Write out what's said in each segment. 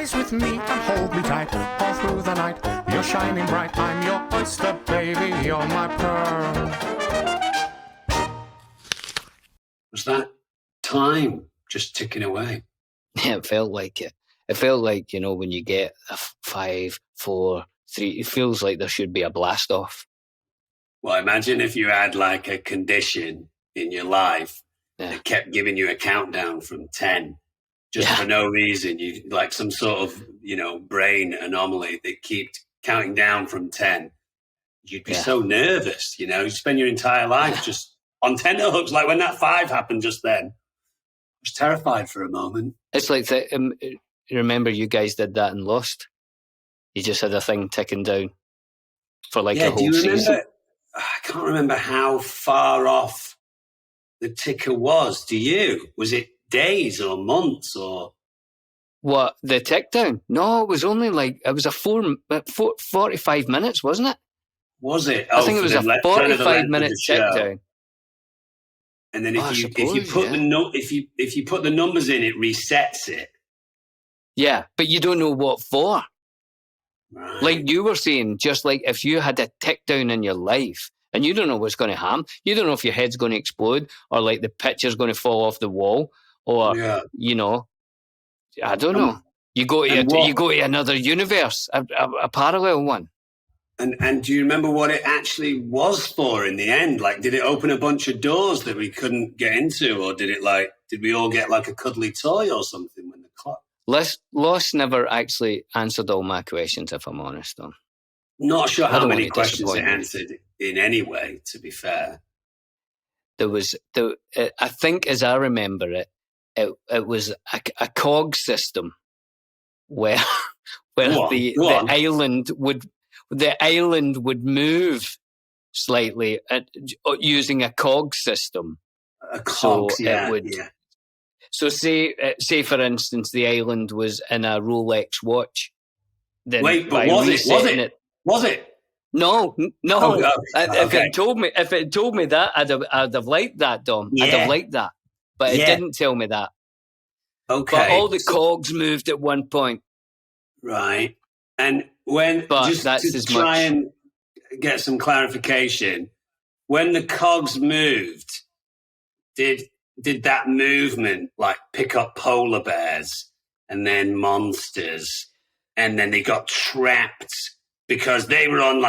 rise with me and hold me tight all through the night. You're shining bright, I'm your oyster, baby, you're my pearl. Was that time just ticking away? Yeah, it felt like it. It felt like, you know, when you get a 5, 4, 3, it feels like there should be a blast off. Well, imagine if you had like a condition in your life that kept giving you a countdown from 10 just for no reason. You like some sort of, you know, brain anomaly that kept counting down from 10. You'd be so nervous, you know, you spend your entire life just on tenterhooks. Like when that 5 happened just then, I was terrified for a moment. It's like, remember you guys did that and Lost? You just had a thing ticking down for like a whole season. I can't remember how far off the ticker was. Do you? Was it days or months or? What, the tick down? No, it was only like, it was a 45 minutes, wasn't it? Was it? I think it was a 45-minute tick down. And then if you put the numbers in, it resets it. Yeah, but you don't know what for. Right. Like you were saying, just like if you had a tick down in your life and you don't know what's going to happen, you don't know if your head's going to explode or like the picture's going to fall off the wall or, you know, I don't know. You go to another universe, a parallel one. And do you remember what it actually was for in the end? Like, did it open a bunch of doors that we couldn't get into, or did we all get like a cuddly toy or something when the clock? Lost never actually answered all my questions, if I'm honest. Not sure how many questions it answered in any way, to be fair. There was, I think as I remember it, it was a cog system where the island would move slightly using a cog system. A cog, So say for instance, the island was in a Rolex watch. Then wait, but was it? No. Oh, okay. If it told me that, I'd have liked that, Dom. Yeah. I'd have liked that, but it didn't tell me that. Okay, but all the cogs moved at one point. Right, and try and get some clarification, when the cogs moved, did that movement like pick up polar bears and then monsters, and then they got trapped because they were on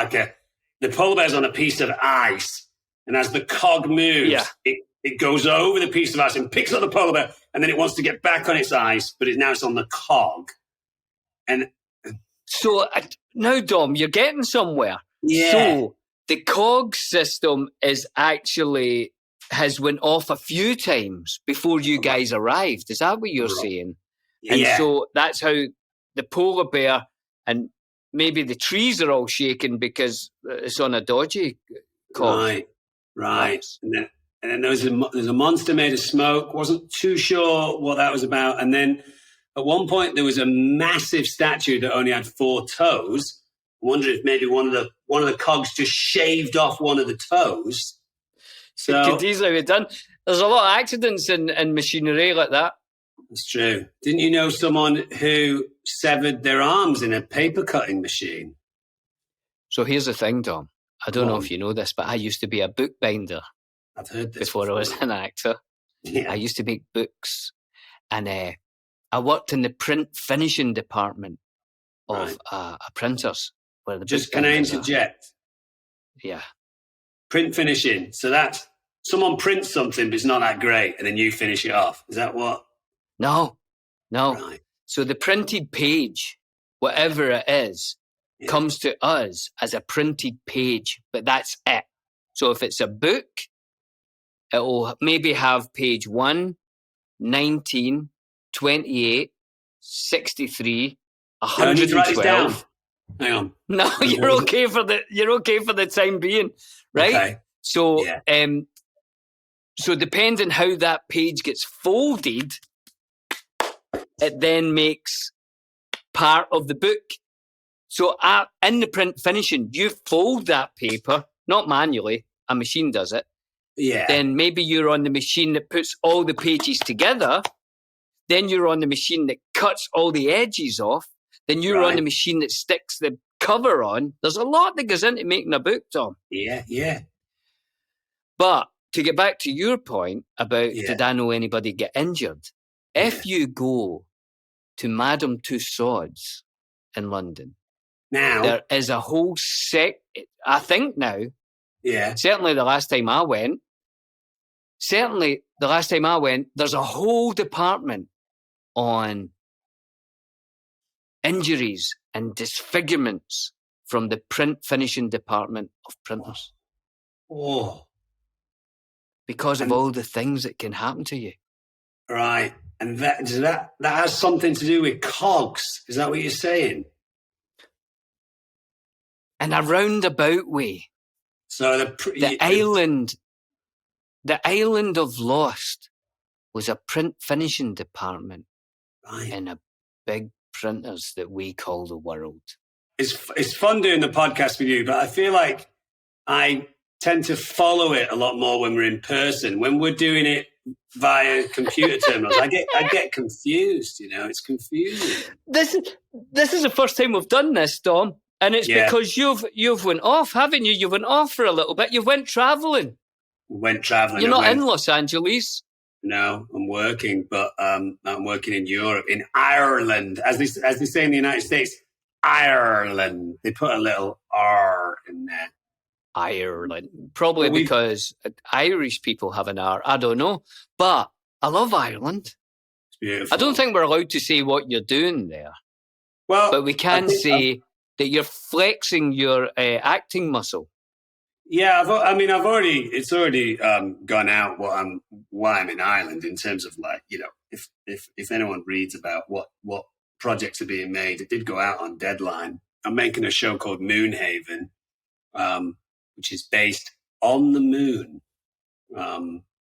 the polar bear's on a piece of ice, and as the cog moves, it goes over the piece of ice and picks up the polar bear, and then it wants to get back on its ice, but it's on the cog. And so now, Dom, you're getting somewhere. Yeah. So the cog system has went off a few times before you guys arrived. Is that what you're saying? And so that's how the polar bear and maybe the trees are all shaking because it's on a dodgy cog. Right. And then there's a monster made of smoke. Wasn't too sure what that was about. And then at one point there was a massive statue that only had 4 toes. I wonder if maybe one of the cogs just shaved off one of the toes. So it could easily be done. There's a lot of accidents in machinery like that. That's true. Didn't you know someone who severed their arms in a paper cutting machine? So here's the thing, Dom. I don't know if you know this, but I used to be a bookbinder. I've heard this before I was an actor. Yeah. I used to make books, and I worked in the print finishing department of a printers. Where can I interject? Yeah. Print finishing. So that's someone prints something, but it's not that great, and then you finish it off. Is that what? No. Right. So the printed page, whatever it is, comes to us as a printed page, but that's it. So if it's a book, it will maybe have page 1, 19, 28, 63, 112. Hang on. No, you're okay for the time being, right? Okay. So, so depending how that page gets folded, it then makes part of the book. So in the print finishing, you fold that paper, not manually, a machine does it. Yeah. Then maybe you're on the machine that puts all the pages together. Then you're on the machine that cuts all the edges off. Then you're on the machine that sticks the cover on. There's a lot that goes into making a book, Tom. Yeah. But to get back to your point about did I know anybody get injured? If you go to Madame Tussauds in London, now there is a whole I think now. Yeah. Certainly the last time I went, there's a whole department on injuries and disfigurements from the print finishing department of printers. Oh. Because of all the things that can happen to you. Right. And that has something to do with cogs. Is that what you're saying? In a roundabout way. So the island of Lost was a print finishing department in a big printers that we call the world. It's fun doing the podcast with you, but I feel like I tend to follow it a lot more when we're in person. When we're doing it via computer terminals, I get confused. It's confusing. This is the first time we've done this, Dom, and it's because you've went off, haven't you? You went off for a little bit. You went traveling. You're not in Los Angeles. No, I'm working, but I'm working in Europe, in Ireland, as they say in the United States. Ireland. They put a little R in there. Ireland. Probably because Irish people have an R. I don't know. But I love Ireland. It's beautiful. I don't think we're allowed to say what you're doing there. Well, but we can say that you're flexing your acting muscle. Yeah, it's already gone out why I'm in Ireland in terms of if anyone reads about what projects are being made, it did go out on Deadline. I'm making a show called Moonhaven, which is based on the moon.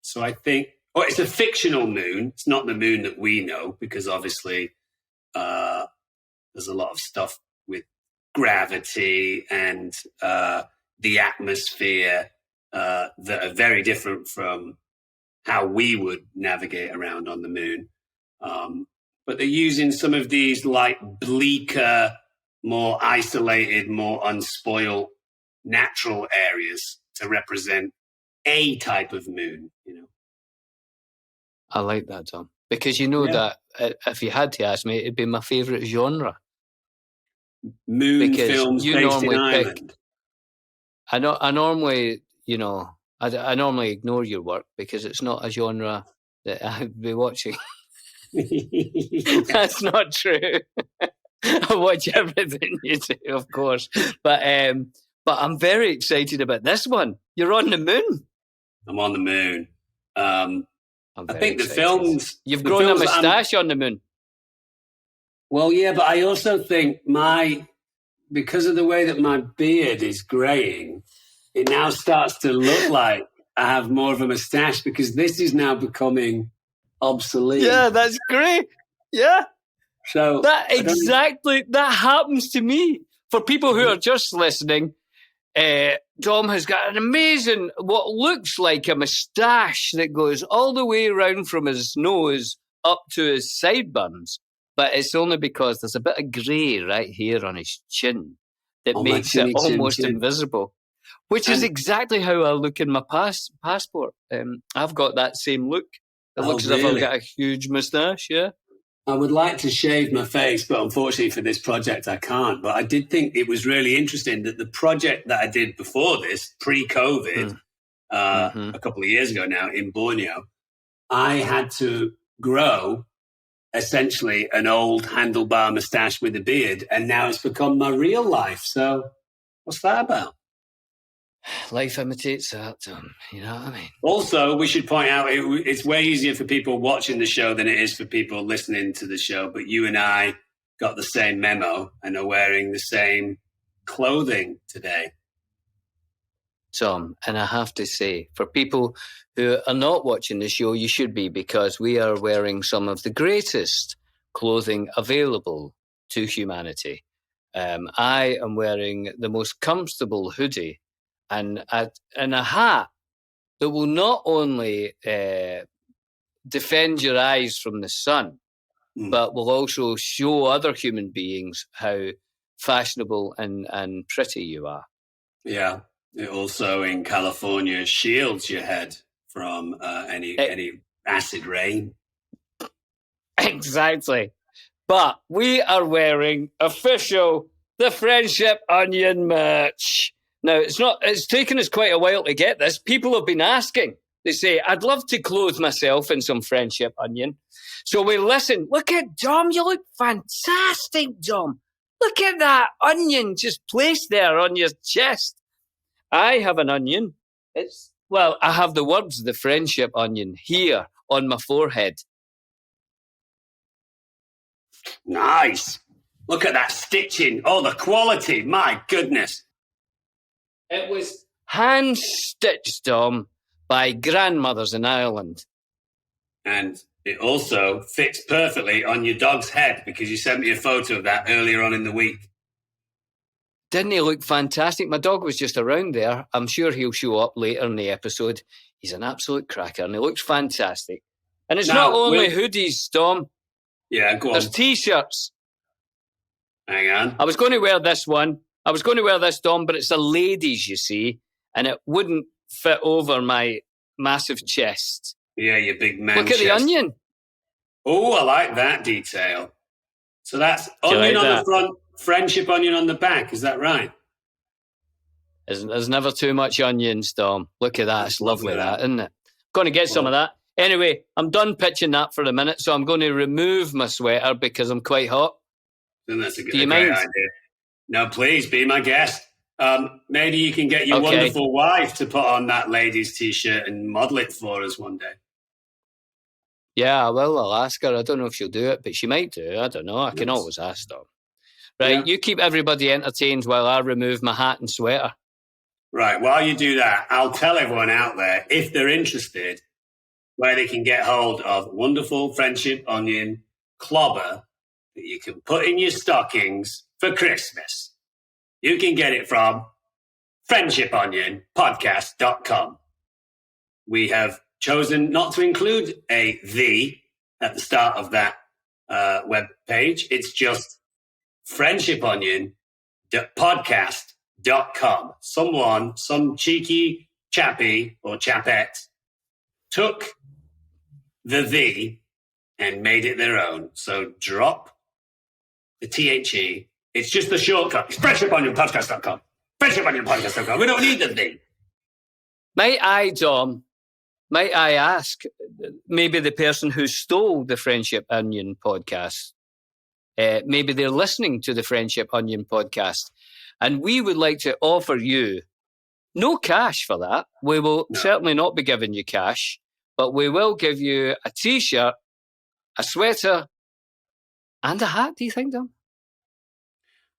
So I think, it's a fictional moon. It's not the moon that we know, because obviously there's a lot of stuff with gravity and the atmosphere that are very different from how we would navigate around on the moon. But they're using some of these bleaker, more isolated, more unspoiled natural areas to represent a type of moon, I like that, Tom, because that if you had to ask me, it'd be my favourite genre. Moon because films based in Ireland. I normally, I normally ignore your work because it's not a genre that I'd be watching. That's not true. I watch everything you do, of course, but I'm very excited about this one. You're on the moon. I'm on the moon. I think the films. You've grown a moustache on the moon. Well, yeah, but I also think because of the way that my beard is graying, it now starts to look like I have more of a moustache because this is now becoming obsolete. Yeah, that's great. Yeah. So that happens to me. For people who are just listening, Dom has got an amazing, what looks like a moustache that goes all the way around from his nose up to his sideburns. But it's only because there's a bit of grey right here on his chin that makes it almost invisible, which is exactly how I look in my passport. I've got that same look. It looks as if I've got a huge moustache, yeah. I would like to shave my face, but unfortunately for this project, I can't. But I did think it was really interesting that the project that I did before this, pre-COVID, a couple of years ago now in Borneo, I had to grow essentially an old handlebar moustache with a beard, and now it's become my real life. So what's that about? Life imitates art, Tom. You know what I mean? Also, we should point out it's way easier for people watching the show than it is for people listening to the show. But you and I got the same memo and are wearing the same clothing today. Tom, and I have to say, for people who are not watching the show, you should be, because we are wearing some of the greatest clothing available to humanity. I am wearing the most comfortable hoodie and a hat that will not only defend your eyes from the sun, but will also show other human beings how fashionable and pretty you are. Yeah. It also, in California, shields your head from any acid rain. Exactly. But we are wearing official The Friendship Onion merch. Now, it's taken us quite a while to get this. People have been asking. They say, I'd love to clothe myself in some Friendship Onion. So we listen. Look at Dom. You look fantastic, Dom. Look at that onion just placed there on your chest. I have an onion. I have the words The Friendship Onion here on my forehead. Nice. Look at that stitching. Oh, the quality. My goodness. It was hand-stitched, Dom, by grandmothers in Ireland. And it also fits perfectly on your dog's head because you sent me a photo of that earlier on in the week. Didn't he look fantastic? My dog was just around there. I'm sure he'll show up later in the episode. He's an absolute cracker and he looks fantastic. And it's not only hoodies, Dom. Yeah, go on. There's T-shirts. Hang on. I was going to wear this one. I was going to wear this, Dom, but it's a ladies, you see, and it wouldn't fit over my massive chest. Yeah, your big man Look at the onion. Oh, I like that detail. So that's onion on the front, Friendship Onion on the back. Is that right? There's never too much onions, Dom. Look at that. It's lovely, that, isn't it? Going to get some of that. Anyway, I'm done pitching that for a minute, so I'm going to remove my sweater because I'm quite hot. Then that's a great idea. No, please, be my guest. Maybe you can get your wonderful wife to put on that ladies' T-shirt and model it for us one day. Yeah, well, I'll ask her. I don't know if she'll do it, but she might do. I don't know. I can always ask her. Right, you keep everybody entertained while I remove my hat and sweater. Right, while you do that, I'll tell everyone out there, if they're interested, where they can get hold of wonderful Friendship Onion clobber that you can put in your stockings for Christmas. You can get it from friendshiponionpodcast.com. We have chosen not to include a "the" at the start of that web page. It's just friendshiponionpodcast.com. Some cheeky chappy or chapette took the and made it their own. So drop the THE. It's just the shortcut. It's friendshiponionpodcast.com. Friendshiponionpodcast.com. We don't need the thing. Might I, Dom, ask maybe the person who stole the Friendship Onion podcast, maybe they're listening to the Friendship Onion podcast, and we would like to offer you no cash for that. We will certainly not be giving you cash, but we will give you a T-shirt, a sweater, and a hat, do you think, Dom?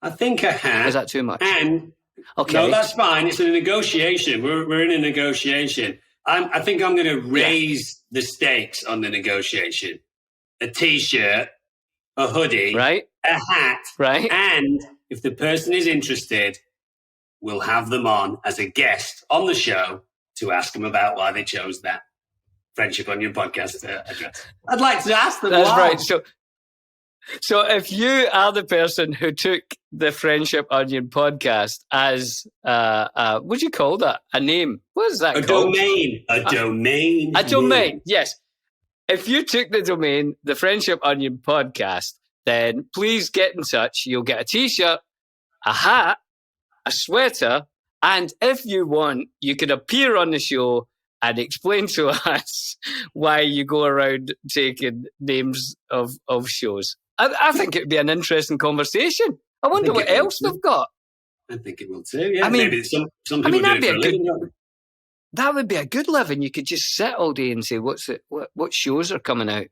I think a hat. Is that too much? And no, that's fine. It's a negotiation. We're in a negotiation. I think I'm going to raise the stakes on the negotiation. A T-shirt, a hoodie, right? A hat, right? And if the person is interested, we'll have them on as a guest on the show to ask them about why they chose that Friendship Onion podcast address. I'd like to ask them That's why. Right. So if you are the person who took the Friendship Onion podcast as, what would you call that? A name? What is that called? Domain. A domain. A domain, yes. If you took the domain, the Friendship Onion podcast, then please get in touch. You'll get a T-shirt, a hat, a sweater, and if you want, you can appear on the show and explain to us why you go around taking names of shows. I think it would be an interesting conversation. I wonder what else they've got. I think it will too. Yeah, maybe some people do it for a living. That would be a good living. You could just sit all day and say, what shows are coming out?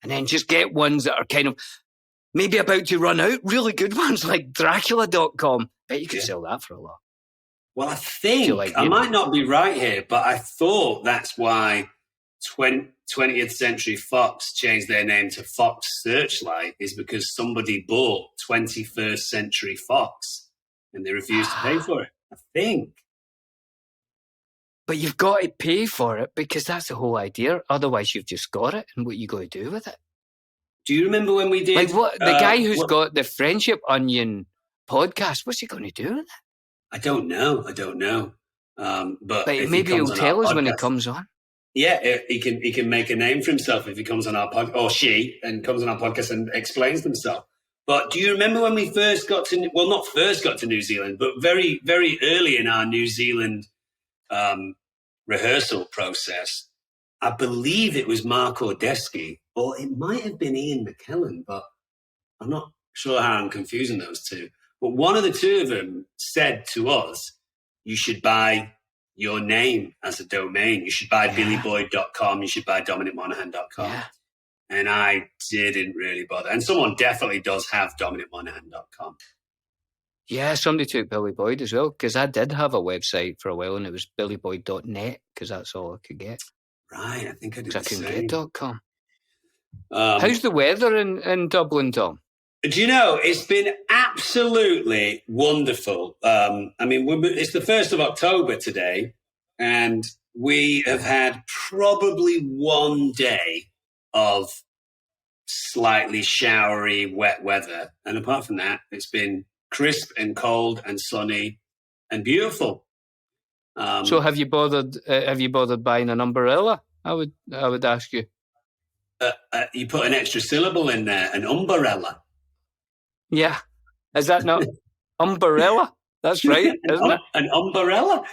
And then just get ones that are kind of maybe about to run out. Really good ones like Dracula.com. Bet you could sell that for a lot. Well, I think I might not be right here, but I thought that's why 20th Century Fox changed their name to Fox Searchlight is because somebody bought 21st Century Fox and they refused to pay for it. I think. But you've got to pay for it because that's the whole idea. Otherwise, you've just got it. And what you got to do with it? Do you remember when we did... Like what the guy who's got the Friendship Onion podcast, what's he going to do with that? I don't know. But maybe he'll tell us when he comes on. Yeah, he can make a name for himself if he comes on our podcast, or she, and comes on our podcast and explains themselves. But do you remember when we first got to... Well, not first got to New Zealand, but very, very early in our New Zealand rehearsal process, I believe it was Mark Ordesky, or it might have been Ian McKellen, but I'm not sure how I'm confusing those two. But one of the two of them said to us, you should buy your name as a domain. You should buy billyboyd.com. You should buy dominicmonaghan.com. Yeah. And I didn't really bother. And someone definitely does have dominicmonaghan.com. Yeah, somebody took Billy Boyd as well, because I did have a website for a while, and it was billyboyd.net, because that's all I could get. Right, I think I did. I couldn't get .com. How's the weather in Dublin, Tom? Do you know, it's been absolutely wonderful. It's the 1st of October today, and we have had probably one day of slightly showery, wet weather. And apart from that, it's been crisp and cold and sunny and beautiful. So have you bothered buying an umbrella? I would ask you. You put an extra syllable in there, an umbrella. Yeah. Is that not umbrella? That's right, isn't it? An umbrella.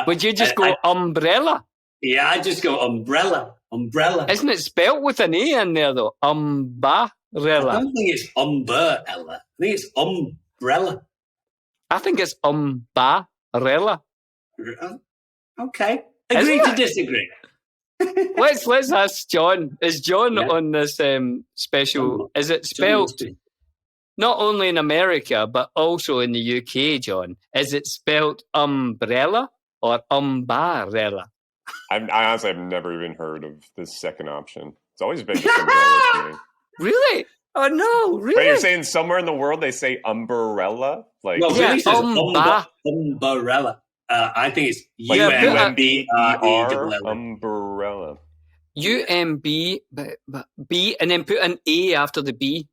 Would you just go umbrella? Yeah, I just go umbrella. Umbrella. Isn't it spelt with an A in there, though? Umbrella. I don't think it's umbrella. I think it's umbrella. I think it's umbrella. Okay. Agree to disagree. Let's ask John. Is John on this special? Is it spelled not only in America but also in the UK, John? Is it spelled umbrella or umbrella? I honestly have never even heard of this second option. It's always been just umbrella to me. Really? Oh no! Really? Wait, you're saying somewhere in the world they say umbrella? Like really umbrella. I think it's UMBRELLA. Umbrella. UMB, B, and then put an A after the B.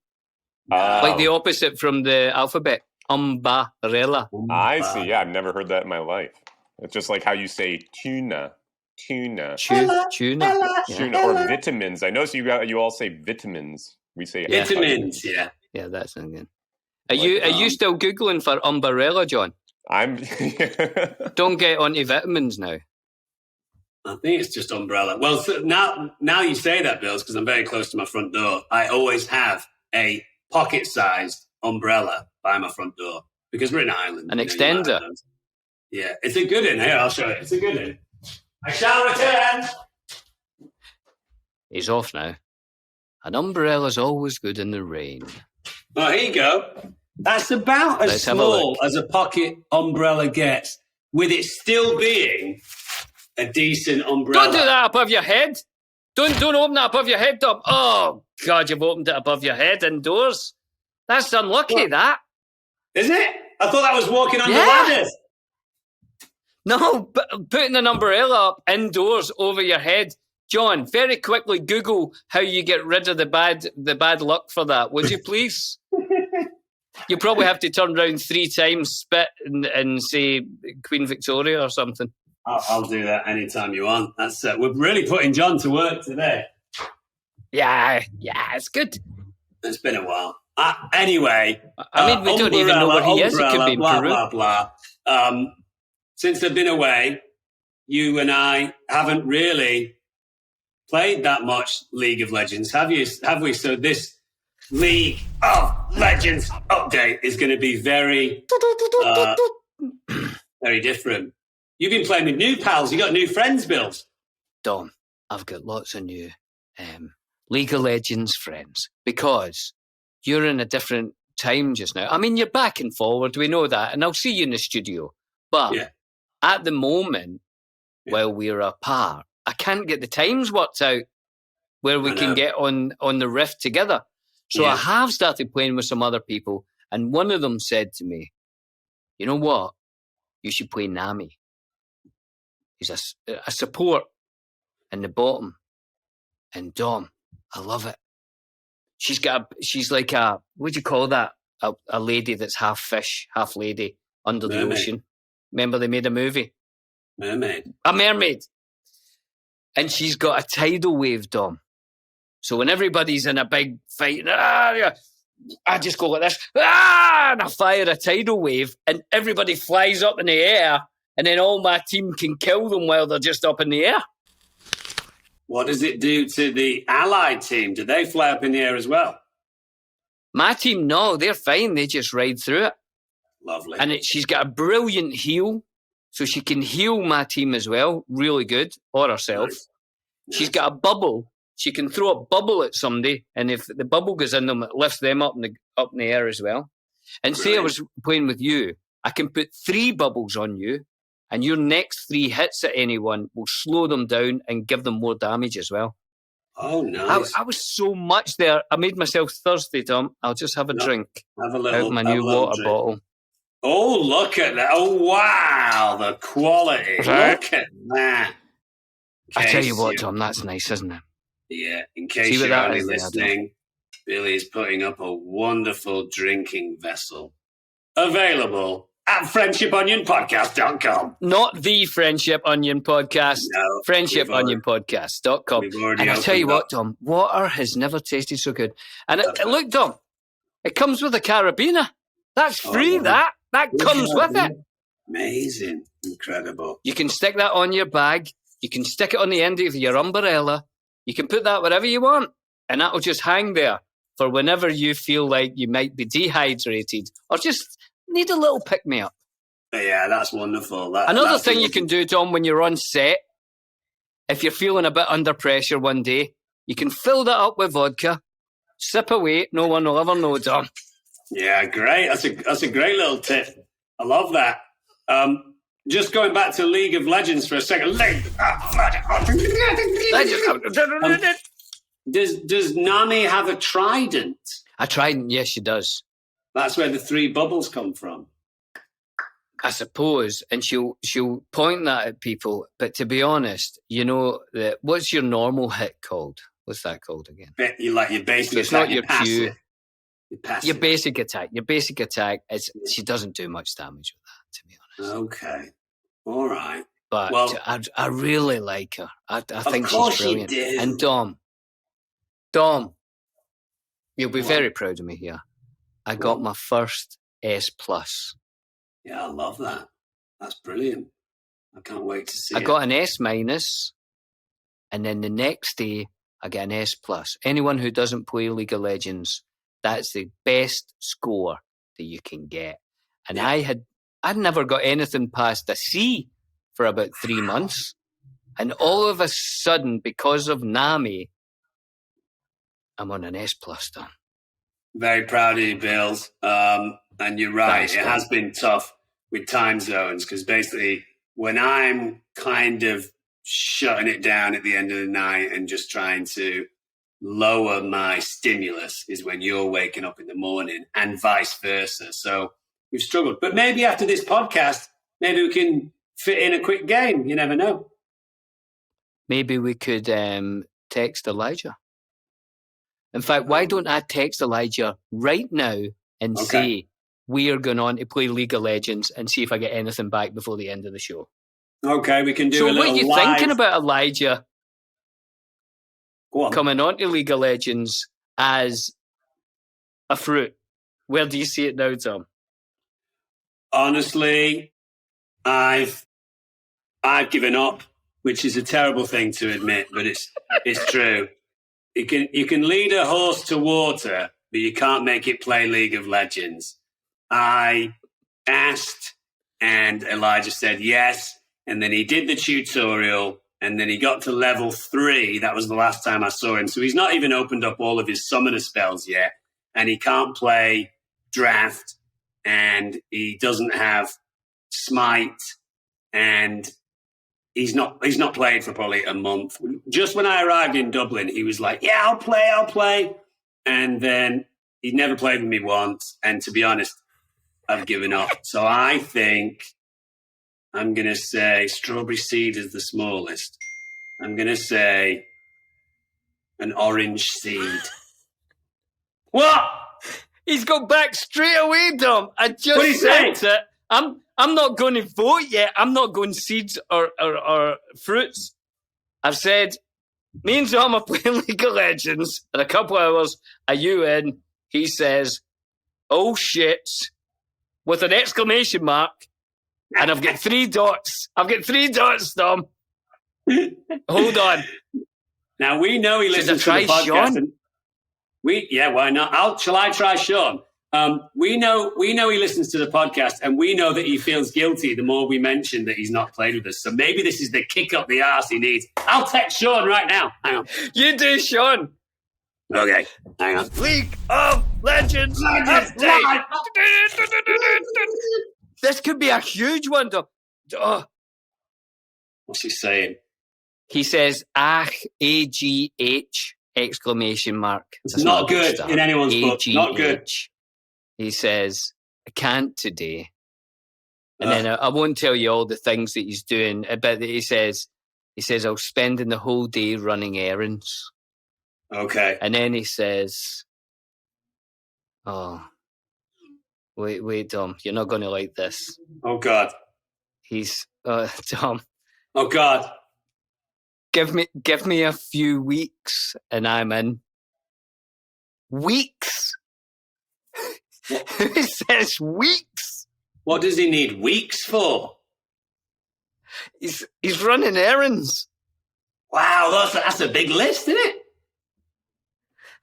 Like the opposite from the alphabet. Umbrella. I see. Yeah, I've never heard that in my life. It's just like how you say tuna. Tuna. Tuna. Or vitamins. I notice you all say vitamins. We say vitamins. Yeah. Yeah, that's good. Are you still Googling for umbrella, John? Don't get onto vitamins now. I think it's just umbrella. Well, so now you say that, Bills, because I'm very close to my front door. I always have a pocket-sized umbrella by my front door because we're in Ireland. An extender. Yeah, it's a good one. Here, I'll show you. It's a good one. I shall return. He's off now. An umbrella's always good in the rain. Oh, here you go. That's about as small as a pocket umbrella gets, with it still being a decent umbrella. Don't do that above your head. Don't open that above your head, Tom. Oh, God, you've opened it above your head indoors. That's unlucky, that. Is it? I thought that was walking on the ladders. No, putting an umbrella up indoors over your head. John, very quickly Google how you get rid of the bad luck for that, would you please? You probably have to turn around 3 times, spit, and say Queen Victoria or something. I'll do that anytime you want. That's we're really putting John to work today. Yeah, it's good. It's been a while. Anyway. I mean, we don't even know where he is. It could be in Peru. Blah, blah, blah. Since they've been away, you and I haven't really played that much League of Legends, have we? So this League of Legends update is going to be very, very different. You've been playing with new pals. You got new friends, Bills. Dom, I've got lots of new League of Legends friends because you're in a different time just now. I mean, you're back and forward. We know that. And I'll see you in the studio. But at the moment, while we're apart, I can't get the times worked out where we can get on the Rift together. So I have started playing with some other people. And one of them said to me, you know what? You should play Nami. He's a support in the bottom. And Dom, I love it. she's like what do you call that? A lady that's half fish, half lady under the ocean. Remember they made a movie? Mermaid. A mermaid. And she's got a tidal wave, Dom. So when everybody's in a big fight, I just go like this, and I fire a tidal wave, and everybody flies up in the air, and then all my team can kill them while they're just up in the air. What does it do to the allied team? Do they fly up in the air as well? My team, no, they're fine. They just ride through it. Lovely. And she's got a brilliant heal, so she can heal my team as well. Really good. Or herself. Nice. She's got a bubble. She can throw a bubble at somebody, and if the bubble goes in them, it lifts them up in the air as well. And say I was playing with you, I can put 3 bubbles on you, and your next 3 hits at anyone will slow them down and give them more damage as well. Oh, nice. I was so much there. I made myself thirsty, Tom. I'll just have a drink. Have a little, out of my new water drink. bottle. Oh, look at that. Oh, wow. The quality. Right. Look at that. I tell you what, Tom, that's nice, isn't it? Yeah. In case you're only listening, Billy is putting up a wonderful drinking vessel. Available at friendshipionionpodcast.com. Not the Friendship Onion Podcast. No, friendshipionionpodcast.com. And I tell you what, Tom, water has never tasted so good. And look, Tom, it comes with a carabiner. That's free, that comes with it. Amazing. Incredible. You can stick that on your bag. You can stick it on the end of your umbrella. You can put that wherever you want. And that'll just hang there for whenever you feel like you might be dehydrated or just need a little pick-me-up. Yeah, that's wonderful. Another thing you can do, Tom, when you're on set, if you're feeling a bit under pressure one day, you can fill that up with vodka, sip away, no one will ever know, Tom. Yeah, great. That's a great little tip. I love that. Just going back to League of Legends for a second. Does Nami have a trident? A trident, yes, she does. That's where the 3 bubbles come from. I suppose, and she'll point that at people. But to be honest, you know, what's your normal hit called? What's that called again? You like your basic attack. It's not your Q. Your basic attack. Your basic attack is she doesn't do much damage with that, to be honest. Okay, all right. But I really like her. I think she's brilliant. And Dom, you'll be very proud of me here. I got my first S+. Yeah, I love that. That's brilliant. I can't wait to see it. I got an S-, and then the next day I get an S+. Anyone who doesn't play League of Legends, that's the best score that you can get. And I'd never got anything past a C for about 3 months. And all of a sudden, because of Nami, I'm on an S+, Don. Very proud of you, Bills. And you're right. Thanks, it has been tough with time zones because basically when I'm kind of shutting it down at the end of the night and just trying to lower my stimulus is when you're waking up in the morning and vice versa. So we've struggled. But maybe after this podcast, maybe we can fit in a quick game. You never know. Maybe we could text Elijah. In fact, why don't I text Elijah right now and say we are going on to play League of Legends and see if I get anything back before the end of the show? Okay, we can do a little live. So what are you thinking about Elijah coming on to League of Legends as a fruit? Where do you see it now, Tom? Honestly, I've given up, which is a terrible thing to admit, but it's true. You can lead a horse to water, but you can't make it play League of Legends. I asked, and Elijah said yes, and then he did the tutorial, and then he got to level 3. That was the last time I saw him. So he's not even opened up all of his summoner spells yet, and he can't play draft, and he doesn't have smite, and he's not played for probably a month. Just when I arrived in Dublin, he was like, yeah, I'll play. And then he never played with me once. And to be honest, I've given up. So I think I'm going to say strawberry seed is the smallest. I'm going to say an orange seed. What? He's got back straight away, Dom. I just said it. I'm not going to vote yet. I'm not going seeds or fruits. I've said, me and Dom are playing League of Legends. In a couple of hours, are you in? He says, oh shit, with an exclamation mark. And I've got 3 dots. I've got 3 dots, Dom. Hold on. Now, we know he listens to the podcast. Why not? Shall I try Sean? We know he listens to the podcast, and we know that he feels guilty the more we mention that he's not played with us. So maybe this is the kick up the arse he needs. I'll text Sean right now. Hang on. You do, Sean. Okay, hang on. League of Legends update. This could be a huge one, though. Oh. What's he saying? He says, AGH, exclamation mark. It's not good in anyone's book. Not good. He says, I can't today. And then I won't tell you all the things that he's doing, but he says, I was spending the whole day running errands. Okay. And then he says, oh, wait, Dom, you're not going to like this. Oh, God. He's, Dom. Oh, God. Give me a few weeks and I'm in. Weeks? Who says weeks? What does he need weeks for? He's running errands. Wow, that's a big list, isn't it?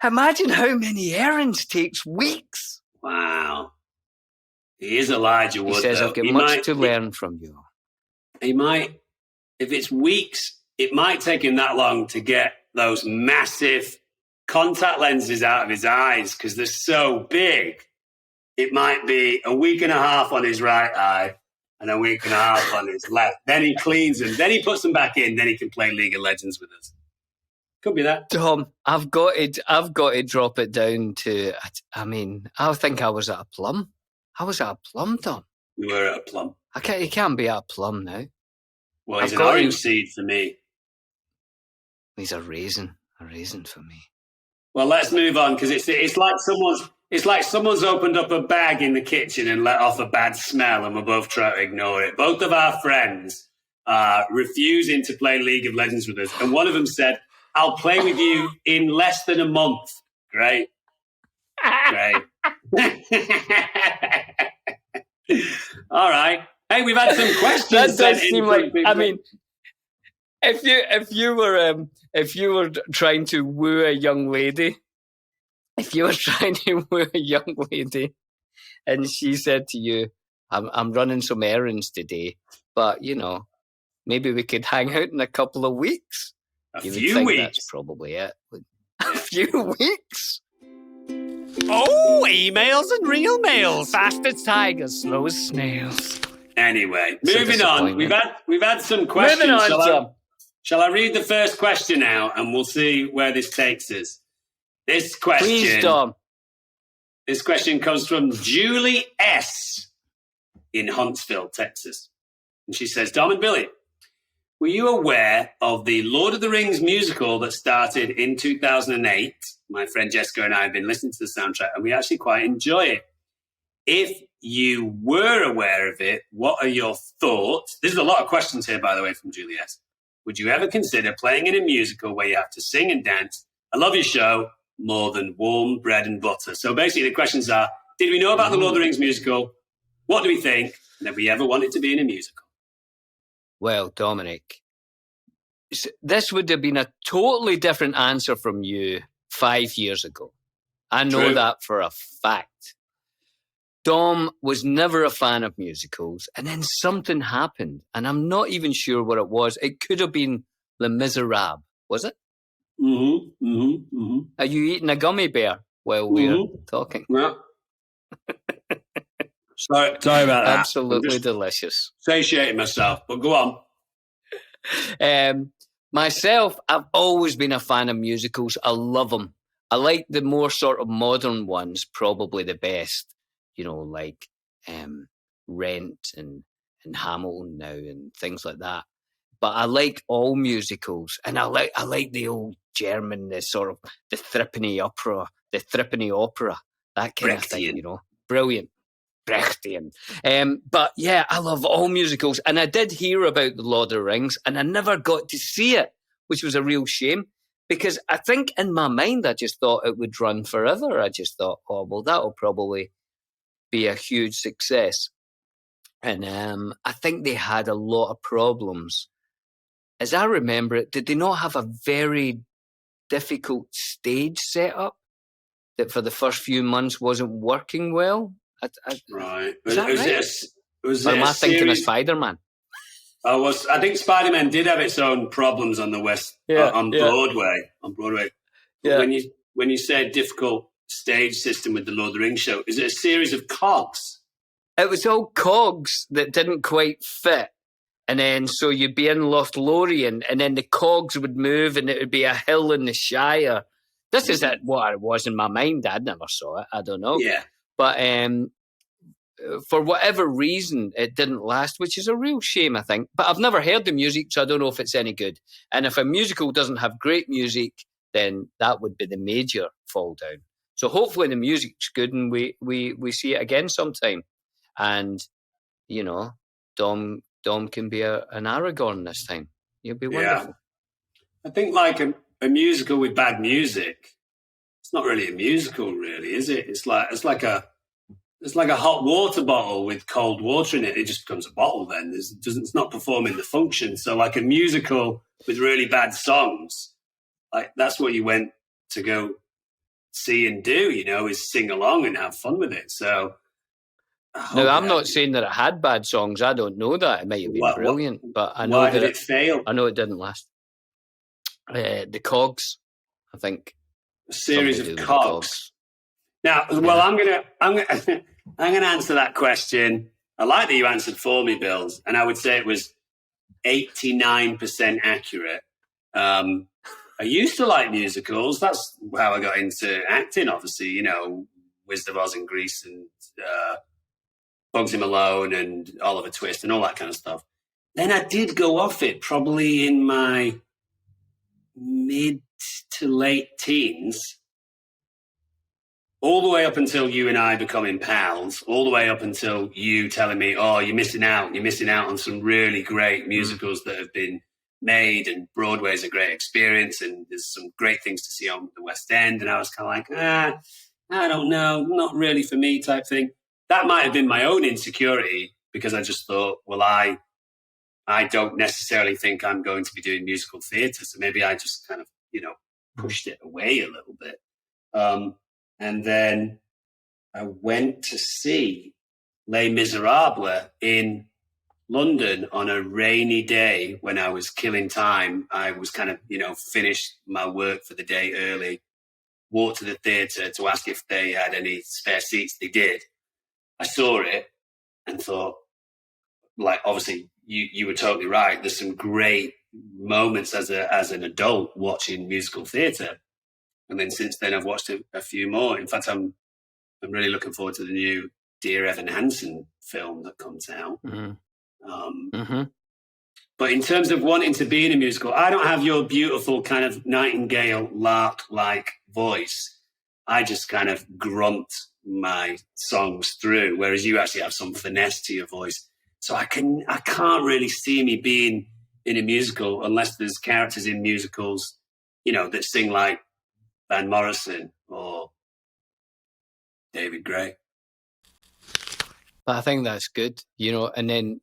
Imagine how many errands takes weeks. Wow. He is Elijah Wood, He says, though. I've got much to learn from you. He might, if it's weeks, it might take him that long to get those massive contact lenses out of his eyes because they're so big. It might be a week and a half on his right eye and a week and a half on his left. Then he cleans them. Then he puts them back in. Then he can play League of Legends with us. Could be that. Tom, I've got to drop it down to, I think I was at a plum. I was at a plum, Tom. You were at a plum. You can't be at a plum now. Well, he's an orange seed for me. He's a raisin for me. Well, let's move on because it's like someone's opened up a bag in the kitchen and let off a bad smell, and we're both trying to ignore it. Both of our friends are refusing to play League of Legends with us, and one of them said, "I'll play with you in less than a month." Great. All right. Hey, we've had some questions. That does seem like. I mean, if you were trying to woo a young lady, and she said to you, "I'm running some errands today, but maybe we could hang out in a couple of weeks." A few weeks. That's probably it. A few weeks. Oh, emails and real mails. Fast as tigers, slow as snails. Anyway, moving on. We've had some questions. Moving on, Tom. Shall I read the first question out, and we'll see where this takes us? This question, please, Tom. This question comes from Julie S. in Huntsville, Texas, and she says, "Dom and Billy, were you aware of the Lord of the Rings musical that started in 2008? My friend Jessica and I have been listening to the soundtrack, and we actually quite enjoy it. If you were aware of it, what are your thoughts?" There's a lot of questions here, by the way, from Julie S. "Would you ever consider playing in a musical where you have to sing and dance? I love your show more than warm bread and butter." So basically the questions are, did we know about the Lord of the Rings musical? What do we think? And have we ever wanted to be in a musical? Well, Dominic, this would have been a totally different answer from you 5 years ago. I know True. that for a fact. Dom was never a fan of musicals, and then something happened, and I'm not even sure what it was. It could have been Les Miserables, was it? Are you eating a gummy bear while we're talking? Yeah. Sorry about that. Absolutely delicious. Satiating myself, but go on. Myself, I've always been a fan of musicals. I love them. I like the more sort of modern ones, probably the best. Like Rent and Hamilton now and things like that. But I like all musicals, and I like the old German, the sort of the threepenny opera, the Threepenny Opera, that kind of thing, Brilliant. Brechtian. But yeah, I love all musicals. And I did hear about The Lord of the Rings, and I never got to see it, which was a real shame. Because I think in my mind, I just thought it would run forever. I just thought, oh, well, that'll probably be a huge success. And I think they had a lot of problems. As I remember it, did they not have a very difficult stage setup that for the first few months wasn't working well? Right. Is that right? Or am I thinking of Spider-Man? I think Spider-Man did have its own problems on the Broadway. On Broadway. Yeah. When you say difficult stage system with the Lord of the Rings show, is it a series of cogs? It was all cogs that didn't quite fit. And then so you'd be in Lothlorien, and then the cogs would move, and it would be a hill in the Shire. This is what it was in my mind. I never saw it. I don't know. Yeah. But for whatever reason, it didn't last, which is a real shame, I think. But I've never heard the music, so I don't know if it's any good. And if a musical doesn't have great music, then that would be the major fall down. So hopefully the music's good, and we see it again sometime. And, Dom can be an Aragorn this time. He'll be wonderful. I think like a musical with bad music, it's not really a musical, really, is it? It's like a hot water bottle with cold water in it. It just becomes a bottle then. It's not performing the function. So like a musical with really bad songs, like that's what you went to go see and do, is sing along and have fun with it. So no, I'm not saying that it had bad songs. I don't know that. It might have been brilliant, but I know that it failed. I know it didn't last. The cogs, I think. A series of cogs. Now, well, I'm gonna answer that question. I like that you answered for me, Bills, and I would say it was 89% accurate. I used to like musicals. That's how I got into acting. Obviously, Wizard of Oz and Grease and Bugsy Malone and Oliver Twist and all that kind of stuff. Then I did go off it probably in my mid to late teens, all the way up until you and I becoming pals, all the way up until you telling me, oh, you're missing out on some really great musicals that have been made, and Broadway is a great experience, and there's some great things to see on the West End. And I was kind of like, I don't know, not really for me type thing. That might have been my own insecurity, because I just thought, well, I don't necessarily think I'm going to be doing musical theatre. So maybe I just kind of, pushed it away a little bit. And then I went to see Les Miserables in London on a rainy day when I was killing time. I was kind of, finished my work for the day early, walked to the theatre to ask if they had any spare seats. They did. I saw it and thought, like, obviously you were totally right. There's some great moments as an adult watching musical theatre. And then since then I've watched a few more. In fact, I'm really looking forward to the new Dear Evan Hansen film that comes out. But in terms of wanting to be in a musical, I don't have your beautiful kind of nightingale lark-like voice. I just kind of grunt my songs through, whereas you actually have some finesse to your voice. So I can't really see me being in a musical unless there's characters in musicals, that sing like Van Morrison or David Gray. But I think that's good, and then,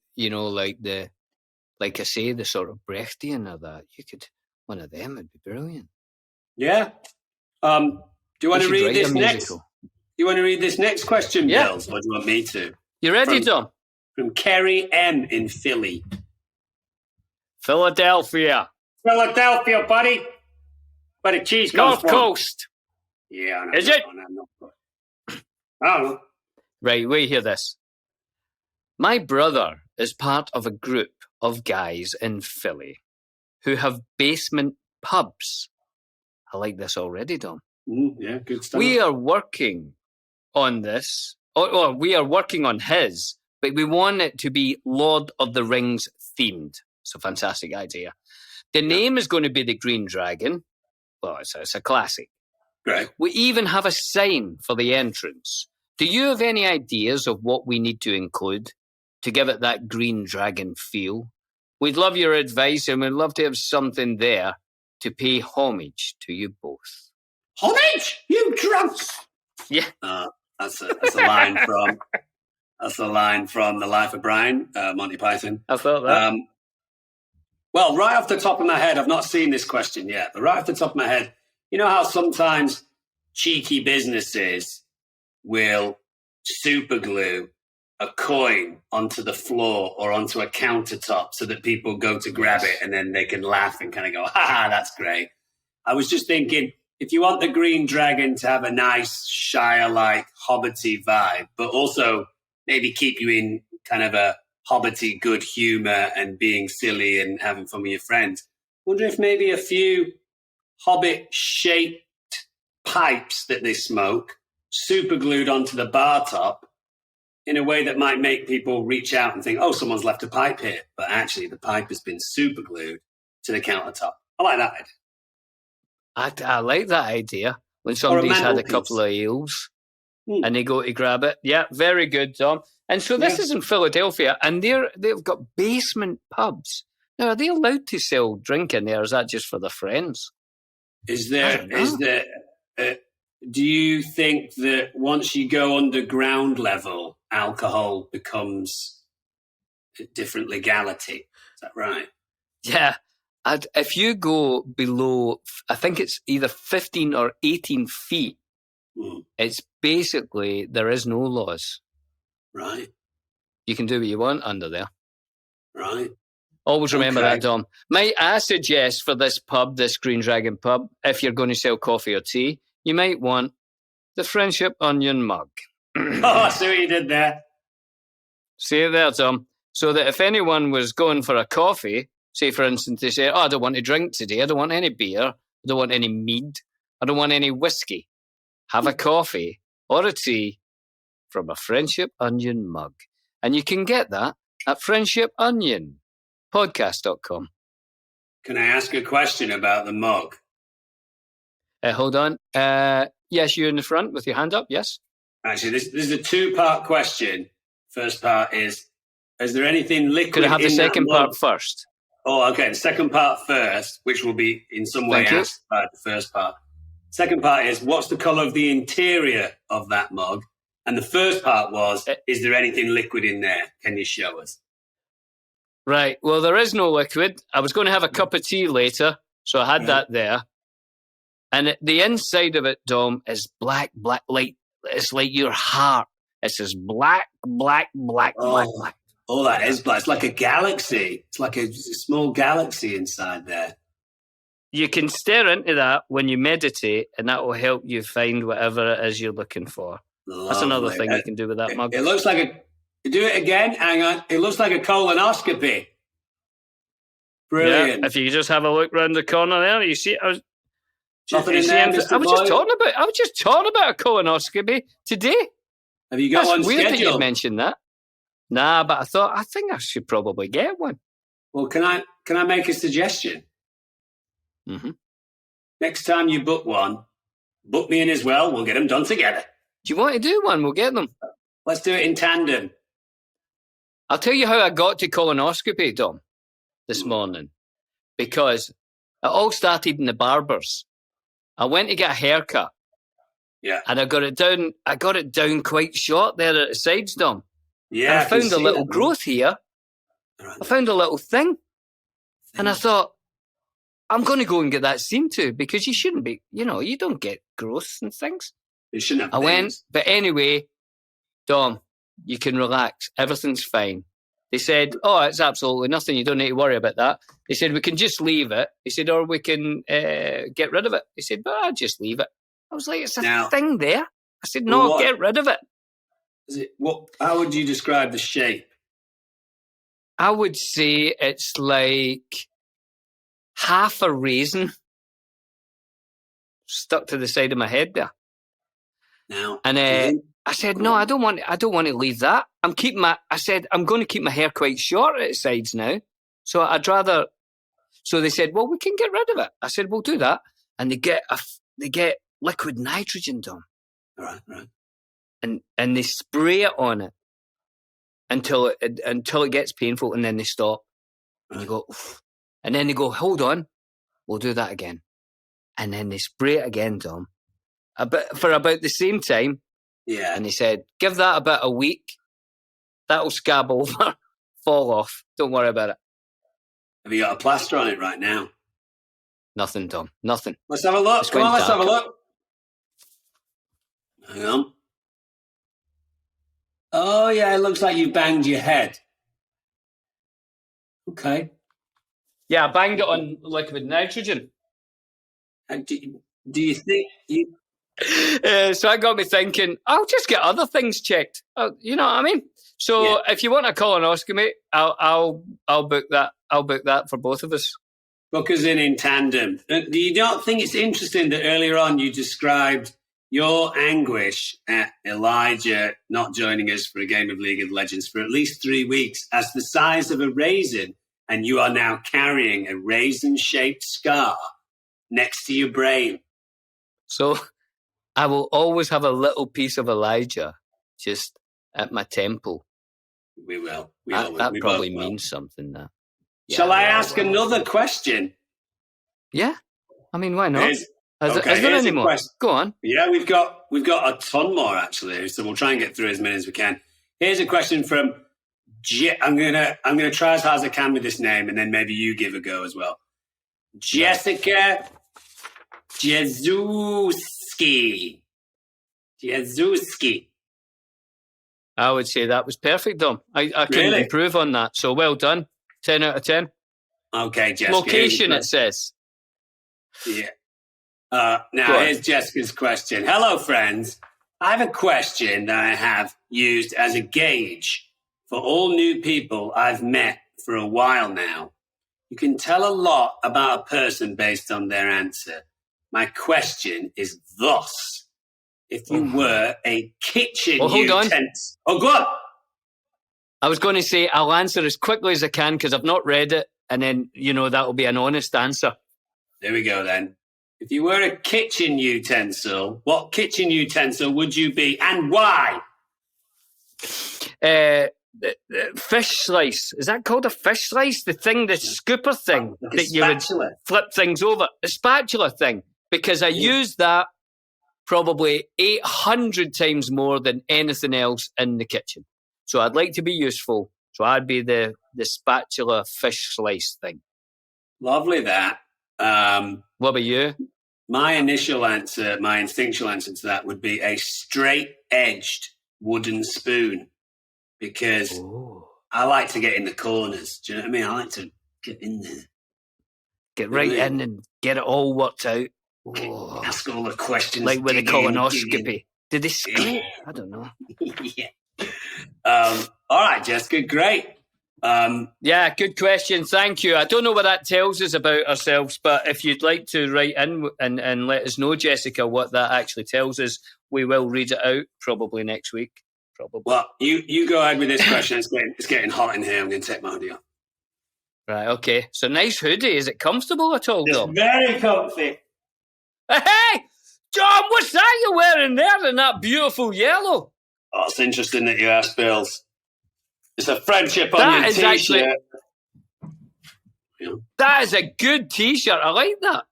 like I say, the sort of Brechtian of that, one of them would be brilliant. Yeah. Do you want to read this next? You want to read this next question, Bills, or do you want me to? You ready, Tom? From Kerry M in Philly. Philadelphia, buddy. Where the cheese comes from. North Coast. Yeah, I know. Is it? I don't know. Right, wait, hear this. My brother is part of a group of guys in Philly who have basement pubs. I like this already, Dom. Yeah, good stuff. We are working on this, or we are working on his, but we want it to be Lord of the Rings themed. It's a fantastic idea. The name is going to be the Green Dragon. Well, it's a classic. Great. We even have a sign for the entrance. Do you have any ideas of what we need to include to give it that green dragon feel? We'd love your advice, and we'd love to have something there to pay homage to you both. Homage? You drunks! Yeah. That's a line from The Life of Brian, Monty Python. I thought that. Well, right off the top of my head, I've not seen this question yet, but right off the top of my head, you know how sometimes cheeky businesses will superglue a coin onto the floor or onto a countertop so that people go to grab it and then they can laugh and kind of go, ha, that's great. I was just thinking, if you want the green dragon to have a nice Shire-like hobbity vibe, but also maybe keep you in kind of a hobbity good humor and being silly and having fun with your friends, wonder if maybe a few hobbit-shaped pipes that they smoke super glued onto the bar top in a way that might make people reach out and think, oh, someone's left a pipe here. But actually, the pipe has been super glued to the countertop. I like that idea. I like that idea. When somebody's had a couple of eels and they go to grab it. Yeah, very good, Tom. And so this is in Philadelphia, and they've got basement pubs. Now, are they allowed to sell drink in there, or is that just for their friends? Do you think that once you go underground level, alcohol becomes a different legality? Is that right? Yeah. If you go below, I think it's either 15 or 18 feet, it's basically, there is no laws. Right. You can do what you want under there. Right. Always remember that, Dom. Might I suggest for this pub, this Green Dragon pub, if you're going to sell coffee or tea, you might want the Friendship Onion mug. Oh, I see what you did there. See it there, Tom. So that if anyone was going for a coffee, say, for instance, they say, oh, I don't want to drink today. I don't want any beer. I don't want any mead. I don't want any whiskey. Have a coffee or a tea from a Friendship Onion mug. And you can get that at friendshiponionpodcast.com. Can I ask a question about the mug? Hold on. Yes, you're in the front with your hand up, yes? Actually, this is a two-part question. First part is there anything liquid Could I have the second part first? Oh, okay. The second part first, which will be in some way asked by the first part. Second part is, what's the colour of the interior of that mug? And the first part was, is there anything liquid in there? Can you show us? Right. Well, there is no liquid. I was going to have a cup of tea later, so I had that there. And the inside of it, Dom, is black, like it's like your heart. It's just black. Oh, that is black. It's like a galaxy. It's like a small galaxy inside there. You can stare into that when you meditate, and that will help you find whatever it is you're looking for. Lovely. That's another thing you can do with that mug. It looks like do it again. Hang on. It looks like a colonoscopy. Brilliant. Yeah, if you just have a look round the corner there, you see. I was just talking about a colonoscopy today. Have you got one weird scheduled? That you mentioned that. Nah, but I think I should probably get one. Well, can I make a suggestion? Mm-hmm. Next time you book one, book me in as well. We'll get them done together. Do you want to do one? We'll get them. Let's do it in tandem. I'll tell you how I got to colonoscopy, Dom, this morning. Because it all started in the barbers. I went to get a haircut. Yeah. And I got it down quite short there at the sides, Dom. Yeah. And I found a little growth here. Right. I found a little thing. And I thought, I'm going to go and get that seen to, because you shouldn't be, you don't get growths and things. You shouldn't have I went, but anyway, Dom, you can relax. Everything's fine. They said, oh, it's absolutely nothing. You don't need to worry about that. They said, we can just leave it. They said, or we can get rid of it. They said, but I'll just leave it. I was like, it's a thing there. I said, no, get rid of it. How would you describe the shape? I would say it's like half a raisin stuck to the side of my head there. Now, and I said, no, I don't want to leave that. I said, I'm going to keep my hair quite short at the sides now. So I'd rather. So they said, well, we can get rid of it. I said, we'll do that. And they get liquid nitrogen, Dom. Right. And they spray it on it until it gets painful, and then they stop. And you go, oof. And then they go, hold on, we'll do that again. And then they spray it again, Dom, for about the same time. Yeah. And they said, give that about a week. That'll scab over, fall off. Don't worry about it. Have you got a plaster on it right now? Nothing, Dom. Nothing. Let's have a look. Come on, let's have a look. Hang on. Oh, yeah, it looks like you banged your head. Okay. Yeah, I banged it on liquid nitrogen. Do you think you... So that got me thinking, I'll just get other things checked. You know what I mean? So if you want a colonoscopy, I'll book that. I'll book that for both of us. Book us in tandem. Do you not think it's interesting that earlier on you described your anguish at Elijah not joining us for a game of League of Legends for at least 3 weeks as the size of a raisin, and you are now carrying a raisin-shaped scar next to your brain? So I will always have a little piece of Elijah just at my temple. We will. That probably means something, that. Yeah, Shall I ask another question? Yeah. I mean, why not? Is there any more? Go on. Yeah, we've got a ton more, actually, so we'll try and get through as many as we can. Here's a question from... I'm gonna try as hard as I can with this name, and then maybe you give a go as well. Jessica Jezuski. I would say that was perfect, Dom. I couldn't improve on that. So well done. 10 out of 10. Okay, Jessica. Location, it says. Yeah. Now, here's Jessica's question. Hello, friends. I have a question that I have used as a gauge for all new people I've met for a while now. You can tell a lot about a person based on their answer. My question is thus. If you were a kitchen utensil... Oh, go on. I was going to say I'll answer as quickly as I can because I've not read it, and then, that'll be an honest answer. There we go, then. If you were a kitchen utensil, what kitchen utensil would you be, and why? Fish slice. Is that called a fish slice? The scooper thing that you would flip things over. The spatula thing. Because I use that probably 800 times more than anything else in the kitchen. So I'd like to be useful. So I'd be the spatula fish slice thing. Lovely, that. What about you? My instinctual answer to that would be a straight-edged wooden spoon, because I like to get in the corners. Do you know what I mean? I like to get in there. Get right in and get it all worked out. Ask all the questions. Like with a colonoscopy. Did they scrape? I don't know. Yeah. All right, Jessica, great. Yeah, good question. Thank you. I don't know what that tells us about ourselves, but if you'd like to write in and let us know, Jessica, what that actually tells us, we will read it out probably next week. Probably. Well, you go ahead with this question. It's getting hot in here. I'm going to take my hoodie off. Right, okay. So nice hoodie. Is it comfortable at all, Dom? It's very comfy. Hey, John, what's that you're wearing there in that beautiful yellow? Oh, it's interesting that you asked, Bills. It's a friendship on your T-shirt. That is a good T-shirt. I like that.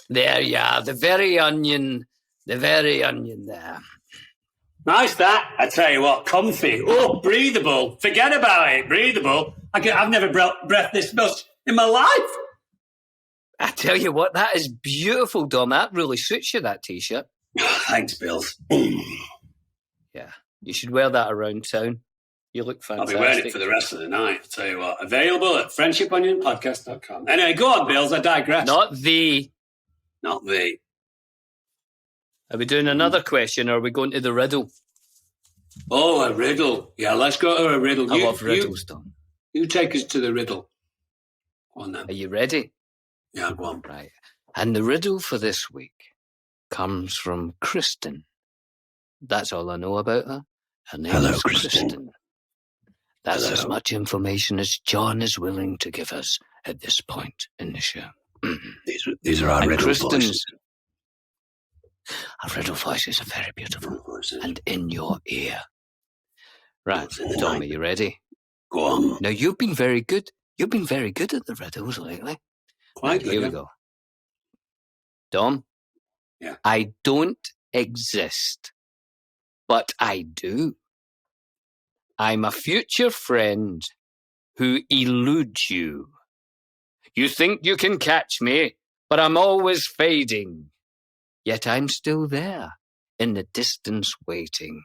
There you are. The very onion there. Nice, that. I tell you what, comfy. Oh, breathable. Forget about it. Breathable. I've never breathed this much in my life. I tell you what, that is beautiful, Dom. That really suits you, that T-shirt. Thanks, Bills. Yeah, you should wear that around town. You look fantastic. I'll be wearing it for the rest of the night. I'll tell you what. Available at friendshiponionpodcast.com. Anyway, go on, Bills. I digress. Not the. Are we doing another question, or are we going to the riddle? Oh, a riddle. Yeah, let's go to a riddle. I love riddles, Dom. You take us to the riddle. Go on, then. Are you ready? Yeah, go on. Right. And the riddle for this week comes from Kristen. That's all I know about her. Her name is Kristen. That's as much information as John is willing to give us at this point in the show. These are our riddle voices. Our riddle voices are very beautiful and in your ear. Right, Tom, are you ready? Go on. Now, you've been very good. You've been very good at the riddles lately. Quite good. Here we go. Dom? Yeah. I don't exist, but I do. I'm a future friend who eludes you. You think you can catch me, but I'm always fading. Yet I'm still there, in the distance waiting.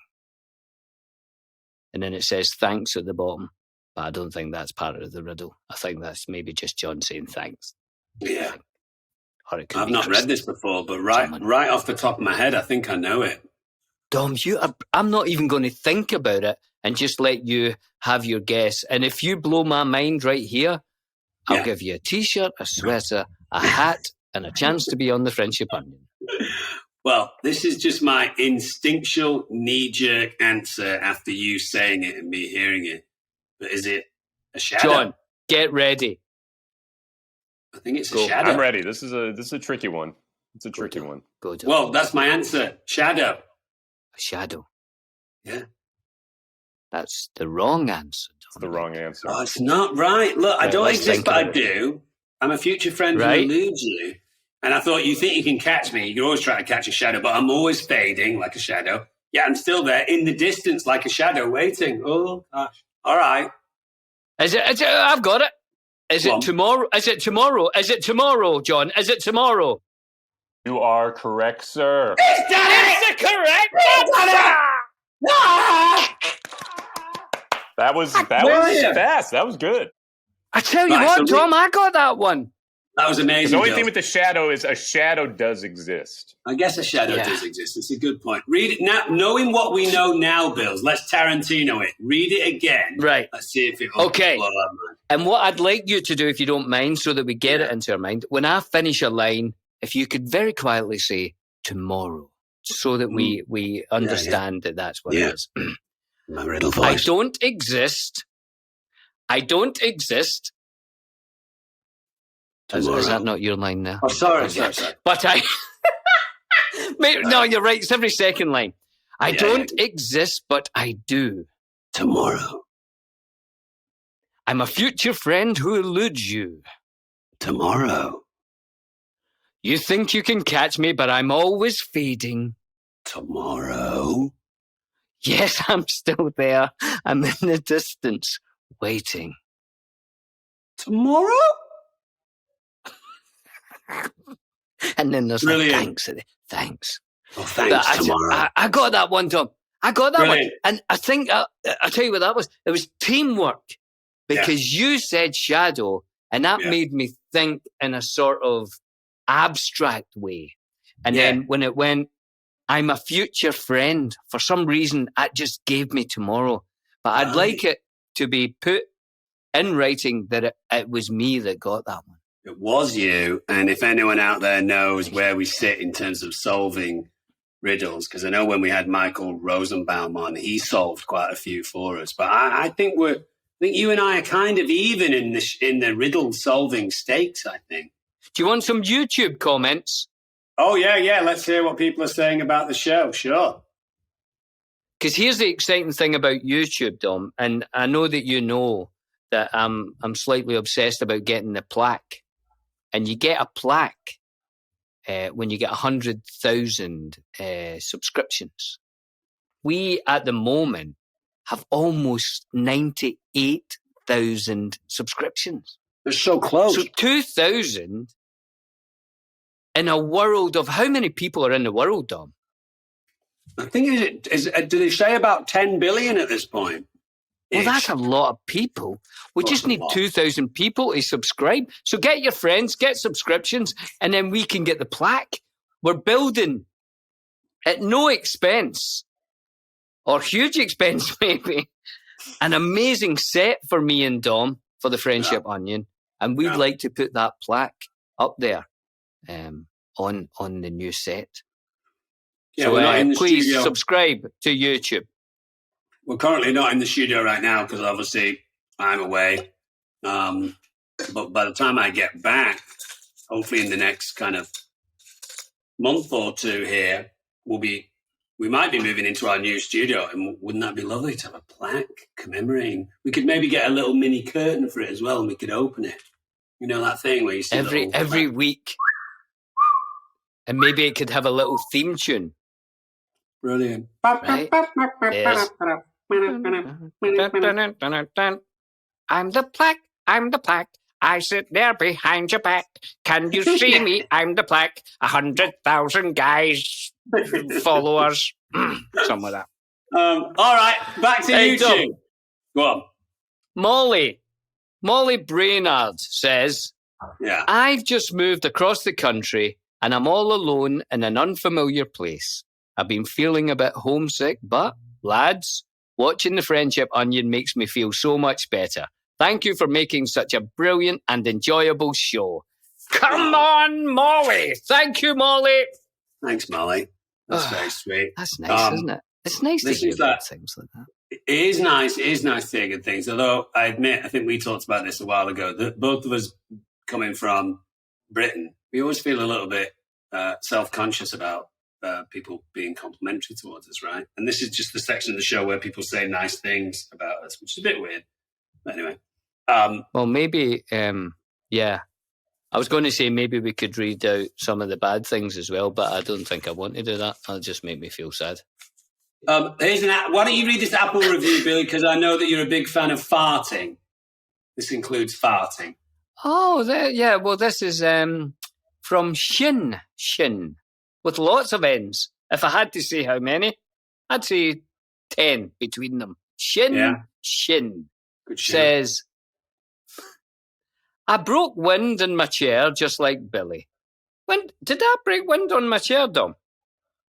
And then it says thanks at the bottom. But I don't think that's part of the riddle. I think that's maybe just John saying thanks. Yeah. Or it could I've be not read this before, but right off the top of my head, I think I know it. Dom, I'm not even going to think about it and just let you have your guess. And if you blow my mind right here, I'll give you a T-shirt, a sweater, a hat, and a chance to be on the Friendship Onion. Well, this is just my instinctual knee-jerk answer after you saying it and me hearing it. But is it a shadow? John, get ready. I think it's a shadow. I'm ready. This is a tricky one. It's a tricky one. Well, that's my answer. Shadow. A shadow. Yeah. That's the wrong answer. It's the wrong answer. Oh, it's not right. Look, I don't exist, but I do. I'm a future friend who eludes you. And I thought, you think you can catch me. You're always trying to catch a shadow, but I'm always fading like a shadow. Yeah, I'm still there in the distance like a shadow waiting. Oh, gosh. All right. Is it I've got it. Is it tomorrow? Is it tomorrow? Is it tomorrow, John? Is it tomorrow? You are correct, sir. It's the correct answer! That was fast. That was good. I tell you what, Tom, I got that one. That was amazing. The only thing with the shadow is a shadow does exist. I guess a shadow does exist. It's a good point. Read it now. Knowing what we know now, Bills, let's Tarantino it. Read it again. Right. Let's see if it will blow our mind. And what I'd like you to do, if you don't mind, so that we get it into our mind, when I finish a line, if you could very quietly say, tomorrow, so that we understand that that's what it is. My riddle voice. I don't exist. Is that not your line now? Oh, sorry. But no, you're right. It's every second line. I don't exist, but I do. Tomorrow. I'm a future friend who eludes you. Tomorrow. You think you can catch me, but I'm always fading. Tomorrow. Yes, I'm still there. I'm in the distance, waiting. Tomorrow? And then there's thanks. Thanks. Oh, thanks, tomorrow. I got that one, Tom. I got that Brilliant. one. And I think, I'll tell you what that was. It was teamwork. Because you said shadow, and that made me think in a sort of abstract way. And then when it went, I'm a future friend, for some reason, that just gave me tomorrow. But I'd like it to be put in writing that it was me that got that one. It was you. And if anyone out there knows where we sit in terms of solving riddles, because I know when we had Michael Rosenbaum on, he solved quite a few for us. But I think you and I are kind of even in the riddle solving stakes, I think. Do you want some YouTube comments? Oh, yeah. Let's hear what people are saying about the show. Sure. Because here's the exciting thing about YouTube, Dom, and I know that you know that I'm slightly obsessed about getting the plaque. And you get a plaque when you get 100,000 subscriptions. We, at the moment, have almost 98,000 subscriptions. They're so close. So 2,000 in a world of how many people are in the world, Dom? I think do they say about 10 billion at this point? Well, that's a lot of people. We just need 2,000 people to subscribe. So get your friends, get subscriptions, and then we can get the plaque. We're building at no expense, or huge expense maybe, an amazing set for me and Dom for the Friendship Onion. And we'd like to put that plaque up there on the new set. Yeah, so we're not in the please studio. Subscribe to YouTube. We're currently not in the studio right now because obviously I'm away. But by the time I get back, hopefully in the next kind of month or two here, we might be moving into our new studio, and wouldn't that be lovely to have a plaque commemorating? We could maybe get a little mini curtain for it as well, and we could open it. You know that thing where you see every week, and maybe it could have a little theme tune. Brilliant. Right? Yes. I'm the plaque. I'm the plaque. I sit there behind your back. Can you see me? I'm the plaque. 100,000 guys, followers, something like that. All right, back to you two. Go on. Molly Brainard says, I've just moved across the country and I'm all alone in an unfamiliar place. I've been feeling a bit homesick, but, lads, watching the Friendship Onion makes me feel so much better. Thank you for making such a brilliant and enjoyable show. Come on, Molly. Thank you, Molly. Thanks, Molly. That's very sweet. That's nice, isn't it? It's nice to hear good things like that. It is nice. It is nice to hear good things. Although I admit, I think we talked about this a while ago, that both of us coming from Britain, we always feel a little bit self-conscious about people being complimentary towards us, right? And this is just the section of the show where people say nice things about us, which is a bit weird. But anyway. Well, maybe, yeah. I was going to say maybe we could read out some of the bad things as well, but I don't think I want to do that. That'll just make me feel sad. Why don't you read this Apple review, Billy, because I know that you're a big fan of farting. This includes farting. Oh, yeah. Well, this is from Shin, with lots of N's. If I had to say how many, I'd say 10 between them. Shin says, I broke wind in my chair just like Billy. Did I break wind on my chair, Dom?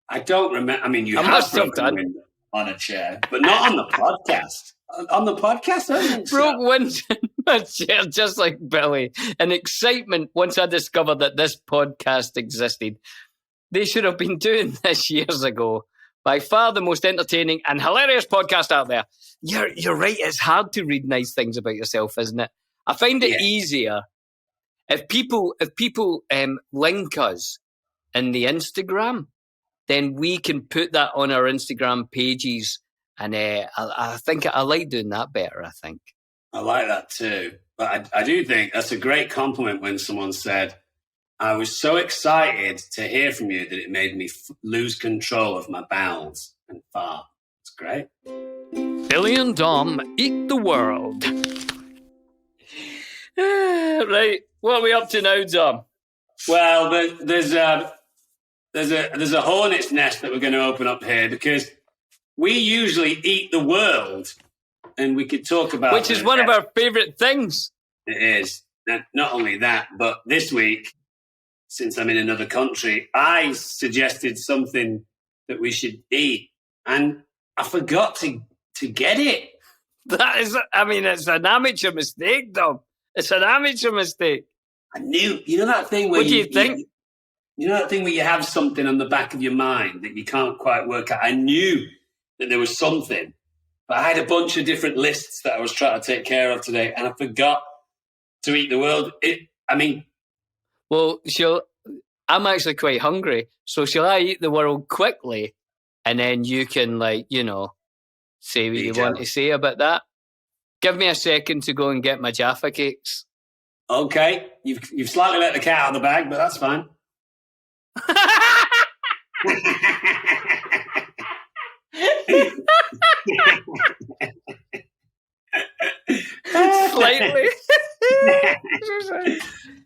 I don't remember. I mean, you have broken wind on a chair, but not on the podcast. On the podcast, I think broke wind in my chair just like Billy. In excitement once I discovered that this podcast existed. They should have been doing this years ago. By far the most entertaining and hilarious podcast out there. You're right. It's hard to read nice things about yourself, isn't it? I find it easier if people link us in the Instagram, then we can put that on our Instagram pages, and I think I like doing that better. I think I like that too, but I do think that's a great compliment when someone said, "I was so excited to hear from you that it made me lose control of my bowels and fart." It's great. Billy and Dom eat the world. Right, what are we up to now, Dom? Well, there's a hornet's nest that we're going to open up here because we usually eat the world, and we could talk about which is one of our favourite things. It is. Not only that, but this week, since I'm in another country, I suggested something that we should eat, and I forgot to get it. That is, I mean, it's an amateur mistake, Dom. It's an amateur mistake. I knew. You know that thing where what do you think? You know that thing where you have something on the back of your mind that you can't quite work out? I knew that there was something, but I had a bunch of different lists that I was trying to take care of today, and I forgot to eat the world. Well, I'm actually quite hungry, so shall I eat the world quickly, and then you can, say what you want to say about that? Give me a second to go and get my Jaffa cakes. Okay, you've slightly let the cat out of the bag, but that's fine. Slightly.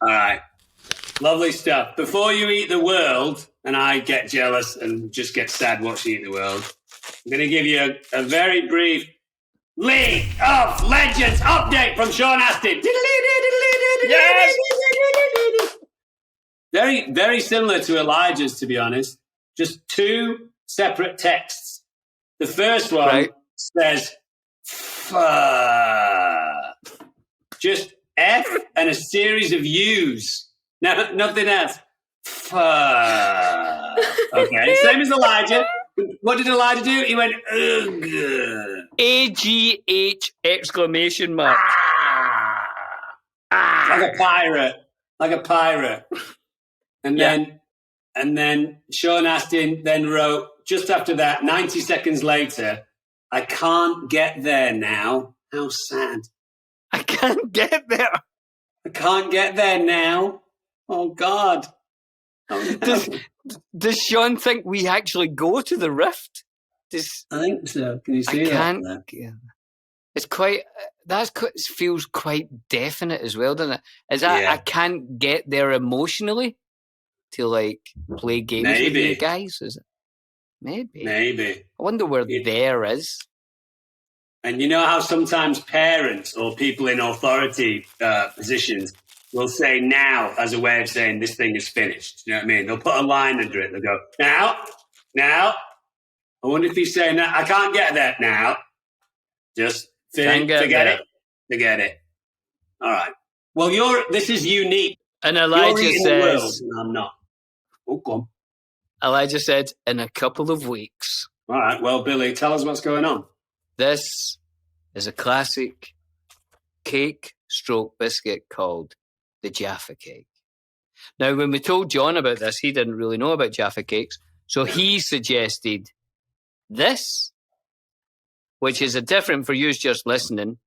All right. Lovely stuff. Before you eat the world, and I get jealous and just get sad watching you eat the world, I'm going to give you a very brief League of Legends update from Sean Astin. Yes! Very, very similar to Elijah's, to be honest. Just two separate texts. The first one says, just F and a series of U's. No, nothing else. Okay, same as Elijah. What did Elijah do? He went, ugh. AGH exclamation mark. Like a pirate. like a pirate. And then Sean Astin then wrote, just after that, 90 seconds later, I can't get there now. How sad. I can't get there. I can't get there now. Oh, God. Oh, no. Does Sean think we actually go to the rift? I think so. Can you see that? It's quite. Feels quite definite as well, doesn't it? Is that I can't get there emotionally to like play games with you guys? Is it? Maybe. I wonder where there is. And you know how sometimes parents or people in authority positions will say now as a way of saying this thing is finished. You know what I mean? They'll put a line under it. They'll go, now. I wonder if he's saying that. I can't get that now. Just forget it. All right. Well, this is unique. And Elijah says, I'm not. Oh, go on. Elijah said, in a couple of weeks. All right. Well, Billy, tell us what's going on. This is a classic cake/biscuit called the Jaffa cake. Now, when we told John about this, he didn't really know about Jaffa cakes. So he suggested this, which is a different for you just listening,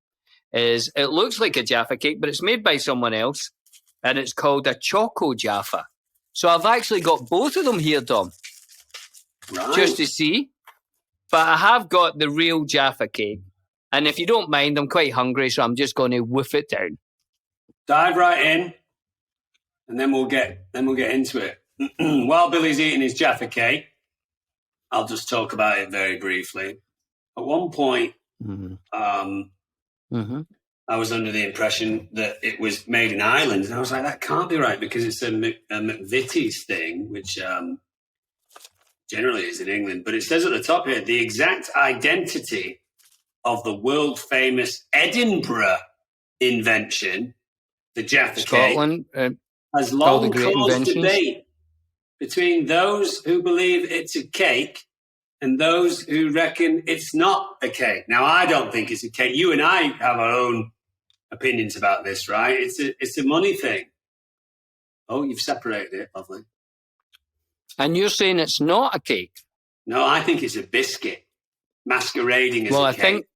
is it looks like a Jaffa cake, but it's made by someone else, and it's called a Choco Jaffa. So I've actually got both of them here, Dom, just to see. But I have got the real Jaffa cake, and if you don't mind, I'm quite hungry, so I'm just going to woof it down. Dive right in, and then we'll get into it. While Billy's eating his Jaffa cake, I'll just talk about it very briefly. At one point, I was under the impression that it was made in Ireland, and I was like, that can't be right because it's a McVitie's thing, which generally is in England. But it says at the top here, the exact identity of the world-famous Edinburgh invention, the Jaffa Scotland, cake, has long caused debate between those who believe it's a cake and those who reckon it's not a cake. Now, I don't think it's a cake. You and I have our own opinions about this, right? It's a money thing. Oh, you've separated it. Lovely. And you're saying it's not a cake? No, I think it's a biscuit masquerading as a cake.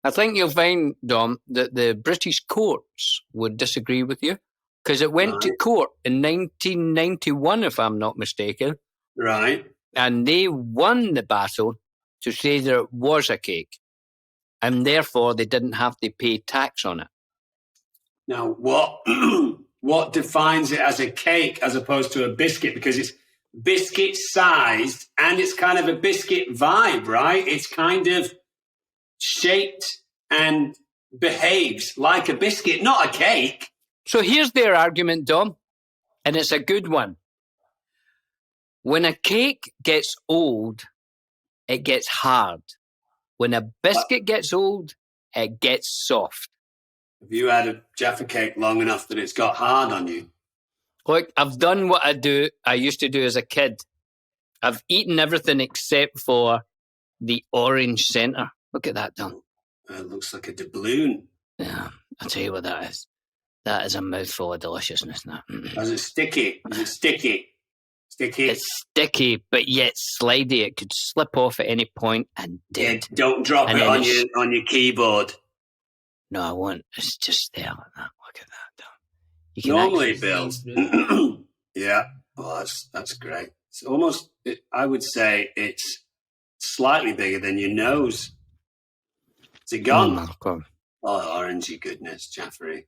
I think you'll find, Dom, that the British courts would disagree with you because it went to court in 1991, if I'm not mistaken. Right. And they won the battle to say that it was a cake. And therefore, they didn't have to pay tax on it. Now, what defines it as a cake as opposed to a biscuit? Because it's biscuit-sized and it's kind of a biscuit vibe, right? It's kind of shaped and behaves like a biscuit, not a cake. So here's their argument, Dom, and it's a good one. When a cake gets old, it gets hard. When a biscuit gets old, it gets soft. Have you had a Jaffa cake long enough that it's got hard on you? Look, I've done what I used to do as a kid. I've eaten everything except for the orange centre. Look at that, Dom. It looks like a doubloon. Yeah, I'll tell you what that is. That is a mouthful of deliciousness now. Is it sticky? Sticky. It's sticky, but yet slidey. It could slip off at any point and did. Yeah, don't drop it on your keyboard. No, I won't. It's just there like that. Look at that. Normally, Bill. Yeah. Oh, that's great. It's almost, I would say it's slightly bigger than your nose. Is it gone? Oh, orangey goodness, Jaffrey.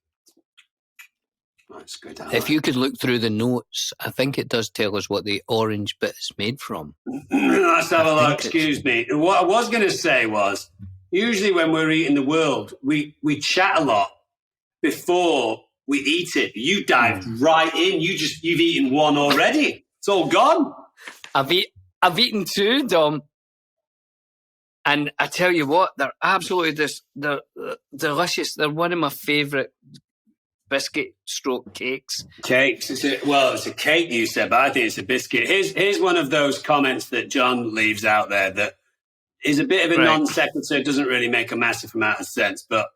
That's good. If you could look through the notes, I think it does tell us what the orange bit is made from. Let's have a look. Excuse me. What I was going to say was, usually when we're eating the world, we chat a lot before we eat it. You dived right in. You've eaten one already. It's all gone. I've eaten two, Dom. And I tell you what, they're absolutely they're delicious. They're one of my favourite biscuit stroke cakes. Cakes. It's a cake, you said, but I think it's a biscuit. Here's one of those comments that John leaves out there that is a bit of a non sequitur. It doesn't really make a massive amount of sense, but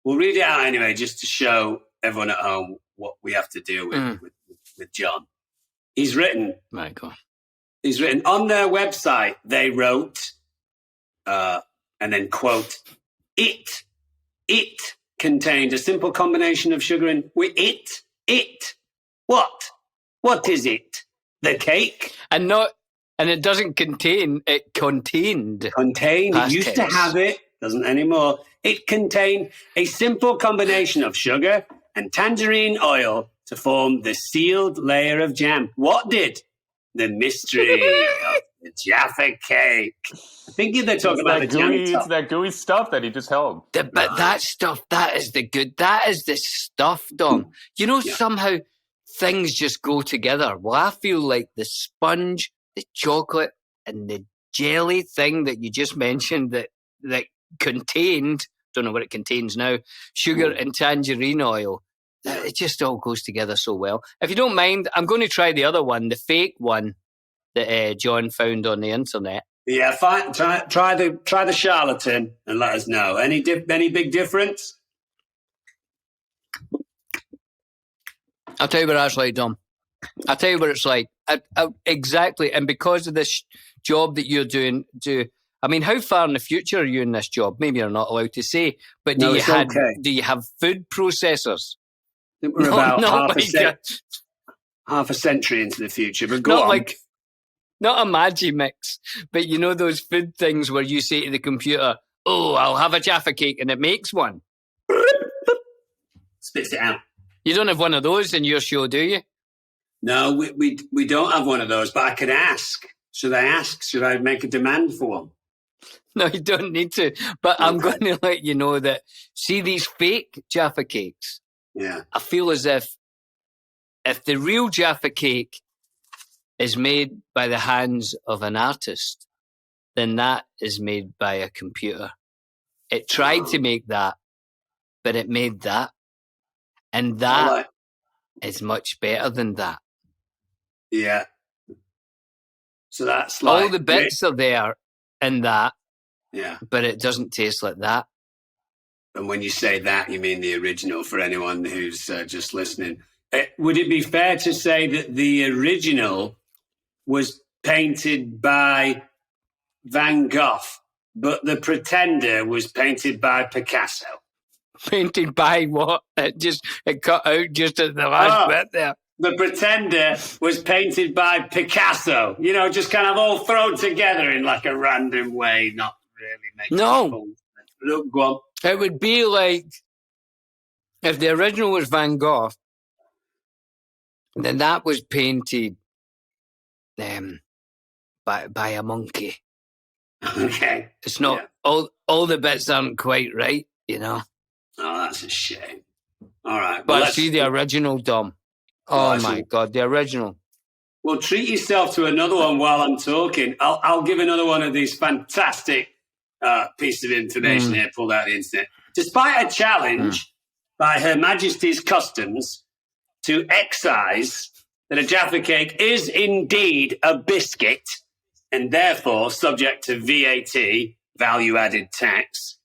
we'll read it out anyway, just to show everyone at home what we have to deal with John. He's written on their website, they wrote, and then quote, it contained a simple combination of sugar and what is it? The cake? And it doesn't contain, it contained. It used to have it, doesn't anymore. It contained a simple combination of sugar and tangerine oil to form the sealed layer of jam. What did? The mystery of the Jaffa cake. I think they're talking about the jam. It's that gooey stuff that he just held. But that stuff, that is the stuff, Dom. You know, somehow things just go together. Well, I feel like the sponge, the chocolate, and the jelly thing that you just mentioned that contained, don't know what it contains now, sugar and tangerine oil. It just all goes together so well. If you don't mind, I'm going to try the other one, the fake one that John found on the internet. Yeah, fine. Try the charlatan and let us know. Any big difference? I'll tell you what that's like, Dom. I'll tell you what it's like. Exactly. And because of this job that you're doing, I mean, how far in the future are you in this job? Maybe you're not allowed to say, but do you have food processors? I think we're about half a century into the future, but go on. Not a Magimix, but you know those food things where you say to the computer, "Oh, I'll have a Jaffa cake," and it makes one. Spits it out. You don't have one of those in your show, do you? No, we don't have one of those, but I could ask. Should I ask? Should I make a demand for one? No, you don't need to. But I'm going to let you know that, see these fake Jaffa cakes? Yeah. I feel as if the real Jaffa cake is made by the hands of an artist, then that is made by a computer. It tried to make that, but it made that. And that is much better than that. Yeah. So that's like... all the bits are there in that, yeah, but it doesn't taste like that. And when you say that, you mean the original for anyone who's just listening. Would it be fair to say that the original was painted by Van Gogh, but the pretender was painted by Picasso? Painted by what? It cut out just at the last bit there. The pretender was painted by Picasso. You know, just kind of all thrown together in like a random way, not really making sense. Look, go on. It would be like if the original was Van Gogh, then that was painted by a monkey. Okay. It's not all the bits aren't quite right, you know. Oh, that's a shame. All right. But see the original, Dom. Oh my God, the original. Well, treat yourself to another one while I'm talking. I'll give another one of these fantastic pieces of information here pulled out of the internet. Despite a challenge by Her Majesty's Customs to excise that a Jaffa cake is indeed a biscuit and therefore subject to VAT, value-added tax,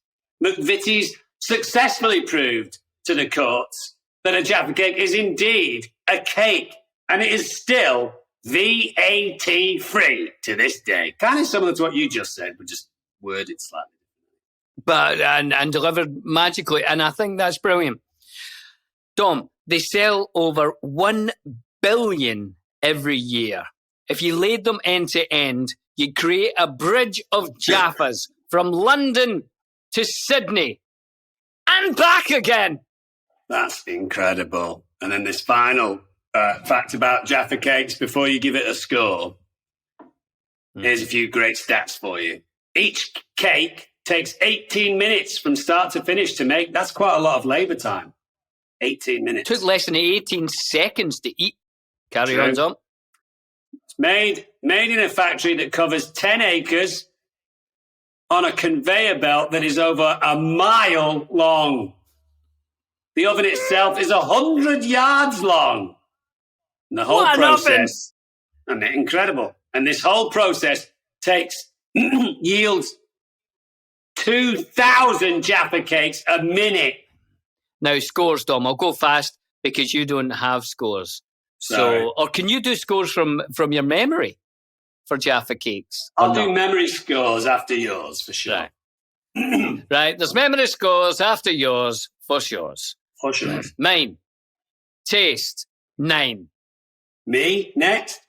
McVitie's successfully proved to the courts that a Jaffa cake is indeed a cake, and it is still VAT-free to this day. Kind of similar to what you just said, but just worded slightly. But and delivered magically, and I think that's brilliant. Dom, they sell over 1 billion every year. If you laid them end to end, you'd create a bridge of Jaffas from London to Sydney and back again. That's incredible. And then this final fact about Jaffa cakes before you give it a score. Here's a few great stats for you. Each cake takes 18 minutes from start to finish to make. That's quite a lot of labour time. 18 minutes. Took less than 18 seconds to eat. Carry on, Dom. It's made in a factory that covers 10 acres on a conveyor belt that is over a mile long. The oven itself is 100 yards long. And the whole process, and incredible. And this whole process yields 2,000 Jaffa cakes a minute. Now, scores, Dom. I'll go fast. because you don't have scores. Sorry. So, or can you do scores from your memory for Jaffa cakes? I'll do memory scores after yours for sure. Right. Right. There's memory scores after yours for sure. For sure. Mine. Taste. 9. Me next.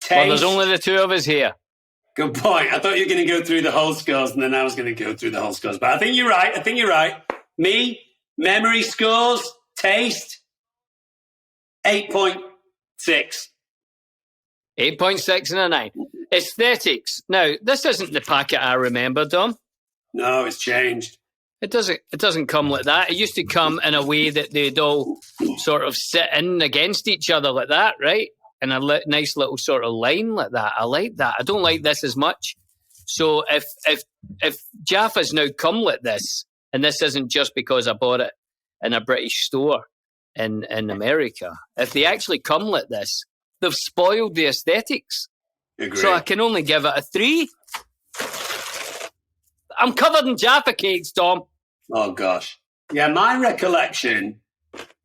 Taste. Well, there's only the two of us here. Good point. I thought you were going to go through the whole scores, and then I was going to go through the whole scores. But I think you're right. Me, memory scores, taste, 8.6. 8.6 and a 9. Aesthetics. Now, this isn't the packet I remember, Dom. No, it's changed. It doesn't come like that. It used to come in a way that they'd all sort of sit in against each other like that, right? In a nice little sort of line like that. I like that. I don't like this as much. So if Jaffa's now come like this, and this isn't just because I bought it in a British store in America, if they actually come like this, they've spoiled the aesthetics. Agreed. So I can only give it a 3. I'm covered in Jaffa cakes, Tom. Oh, gosh. Yeah, my recollection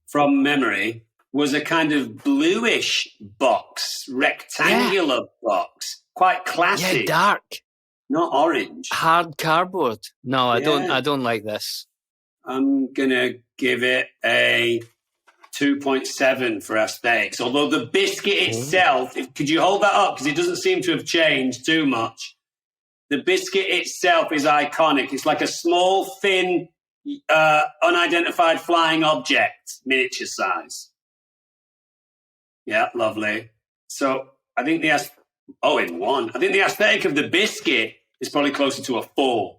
from memory was a kind of bluish box, rectangular box, quite classy. Yeah, dark. Not orange. Hard cardboard. No, I don't like this. I'm going to give it a 2.7 for aesthetics. Although the biscuit itself, could you hold that up? Because it doesn't seem to have changed too much. The biscuit itself is iconic. It's like a small, thin, unidentified flying object, miniature size. Yeah, lovely. So I think I think the aesthetic of the biscuit is probably closer to a 4.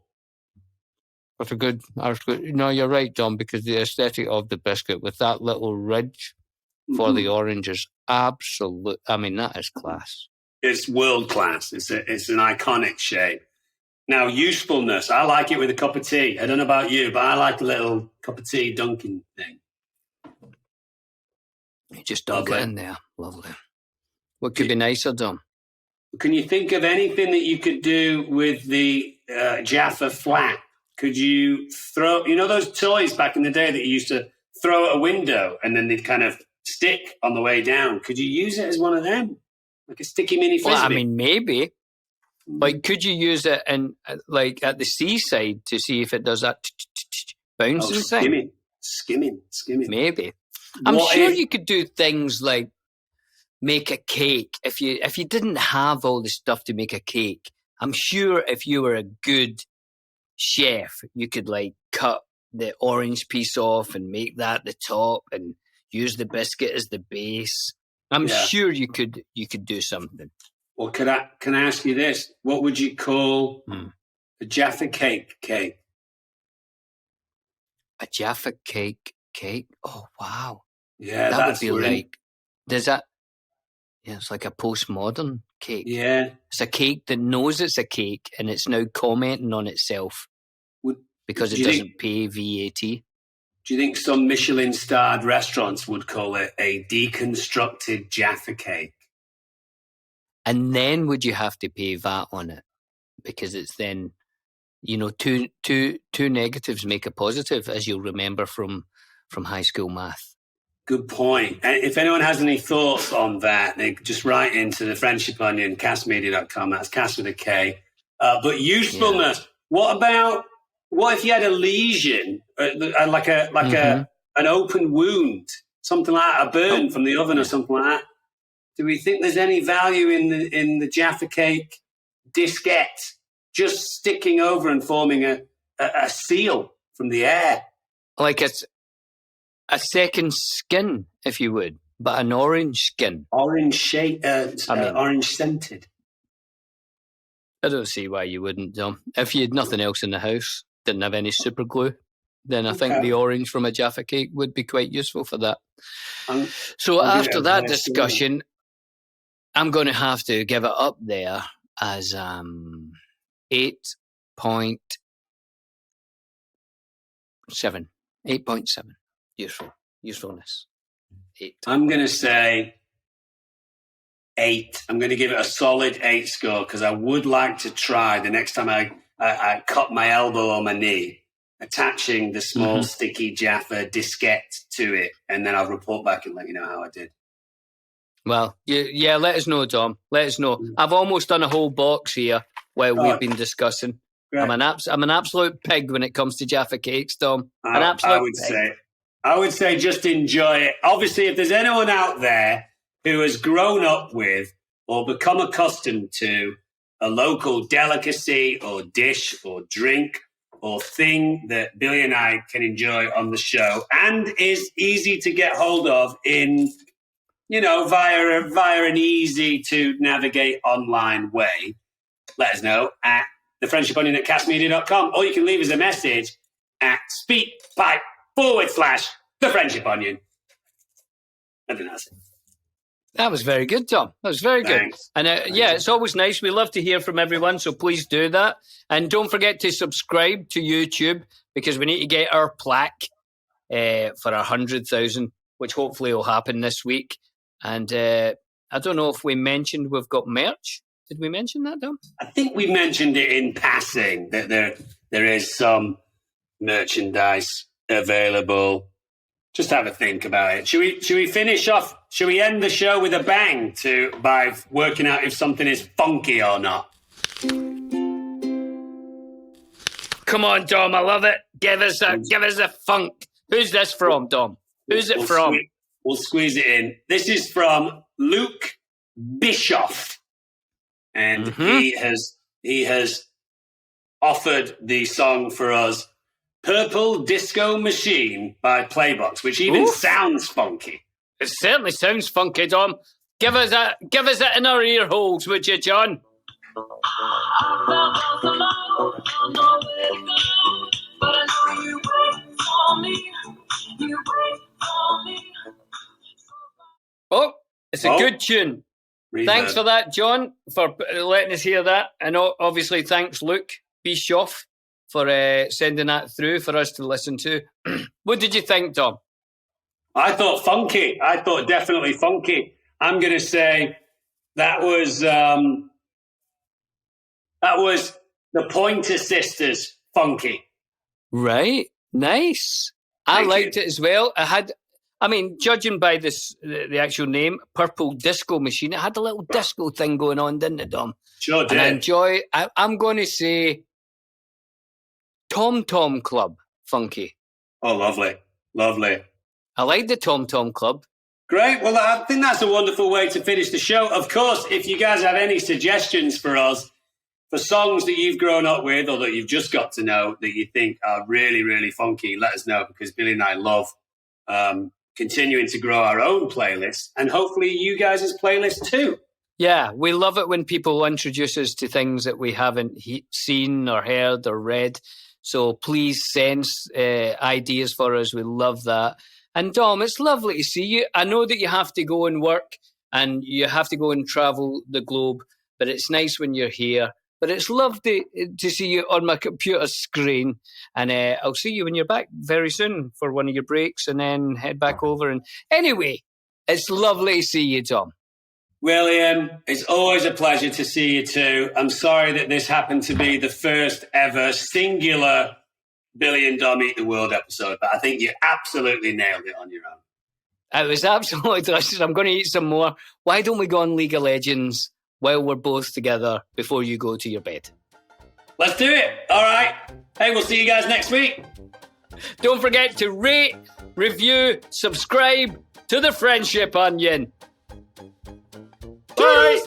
That's a good. No, you're right, Dom, because the aesthetic of the biscuit with that little ridge for the orange is absolute. I mean, that is class. It's world class. It's an iconic shape. Now, usefulness. I like it with a cup of tea. I don't know about you, but I like a little cup of tea dunking thing. You just dunk it in there. Lovely. What could be nicer, Dom? Can you think of anything that you could do with the Jaffa Flat? Could you throw, those toys back in the day that you used to throw at a window and then they'd kind of stick on the way down? Could you use it as one of them? Like a sticky mini frisbee? Well, I mean, maybe. Like, could you use it in, like, at the seaside to see if it does that bouncing thing? Skimming. Maybe. I'm sure you could do things like make a cake. If you didn't have all the stuff to make a cake, I'm sure if you were a good chef, you could like cut the orange piece off and make that the top and use the biscuit as the base. I'm sure you could do something. Well, can I ask you this? What would you call a Jaffa cake? A Jaffa cake? Oh, wow. Yeah, that would be like, does that, it's like a postmodern cake. Yeah. It's a cake that knows it's a cake and it's now commenting on itself because it doesn't pay VAT. Do you think some Michelin-starred restaurants would call it a deconstructed Jaffa cake? And then would you have to pay VAT on it? Because it's then, two negatives make a positive, as you'll remember from high school math. Good point. And if anyone has any thoughts on that, they just write into the Friendship Onion, castmedia.com. That's cast with a K. But usefulness. Yeah. What if you had a lesion, like an open wound, something like a burn from the oven or something like that? Do we think there's any value in the Jaffa cake diskette just sticking over and forming a seal from the air? Like it's a second skin, if you would, but an orange skin. Orange shade, orange scented. I don't see why you wouldn't, Dom. If you had nothing else in the house, didn't have any super glue, then I think the orange from a Jaffa cake would be quite usul for that. So after that discussion, I'm going to have to give it up there as 8.7. 8.7. Usefulness. 8. I'm going to say 8. I'm going to give it a solid 8 score because I would like to try the next time I cut my elbow or my knee. attaching the small sticky Jaffa diskette to it, and then I'll report back and let you know how I did. Well, yeah, let us know, Dom. Let us know. I've almost done a whole box here while we've been discussing. Great. I'm an absolute pig when it comes to Jaffa cakes, Dom. I would say just enjoy it. Obviously, if there's anyone out there who has grown up with or become accustomed to a local delicacy or dish or drink or thing that Billy and I can enjoy on the show and is easy to get hold of in, via an easy to navigate online way, let us know at thefriendshiponion@castmedia.com, or you can leave us a message at speakpipe.com/thefriendshiponion. I think that's it. That was very good, Tom. That was very good. And it's always nice. We love to hear from everyone, so please do that. And don't forget to subscribe to YouTube, because we need to get our plaque for 100,000, which hopefully will happen this week. And I don't know if we mentioned we've got merch. Did we mention that, Dom? I think we mentioned it in passing that there is some merchandise available. Just have a think about it. Should we finish off? Should we end the show with a bang by working out if something is funky or not? Come on, Dom. I love it. Give us a funk. Who's this from, Dom? Who's it from? We'll squeeze it in. This is from Luke Bischoff, and he has offered the song for us, Purple Disco Machine by Playbox, which even sounds funky. It certainly sounds funky, Dom. Give us it in our ear holes, would you, John? Oh, it's a good tune. Thanks for that, John, for letting us hear that. And obviously, thanks, Luke Bischoff, for sending that through for us to listen to. What did you think, Tom? I thought funky. I thought definitely funky. I'm going to say that was the Pointer Sisters funky. Right. Nice. I liked it as well. Judging by the actual name, Purple Disco Machine, it had a little disco thing going on, didn't it, Dom? Sure did. And I'm going to say Tom Tom Club funky. Oh, lovely. Lovely. I like the Tom Tom Club. Great. Well, I think that's a wonderful way to finish the show. Of course, if you guys have any suggestions for us, for songs that you've grown up with or that you've just got to know that you think are really, really funky, let us know, because Billy and I love continuing to grow our own playlist, and hopefully you guys' playlist too. Yeah, we love it when people introduce us to things that we haven't seen or heard or read. So please send ideas for us. We love that. And Dom, it's lovely to see you. I know that you have to go and work and you have to go and travel the globe, but it's nice when you're here. But it's lovely to see you on my computer screen. And I'll see you when you're back very soon for one of your breaks, and then head back over. And anyway, it's lovely to see you, Dom. William, it's always a pleasure to see you too. I'm sorry that this happened to be the first ever singular Billy and Dom Eat the World episode, but I think you absolutely nailed it on your own. It was absolutely delicious. I'm going to eat some more. Why don't we go on League of Legends while we're both together before you go to your bed? Let's do it. All right. Hey, we'll see you guys next week. Don't forget to rate, review, subscribe to The Friendship Onion. Bye.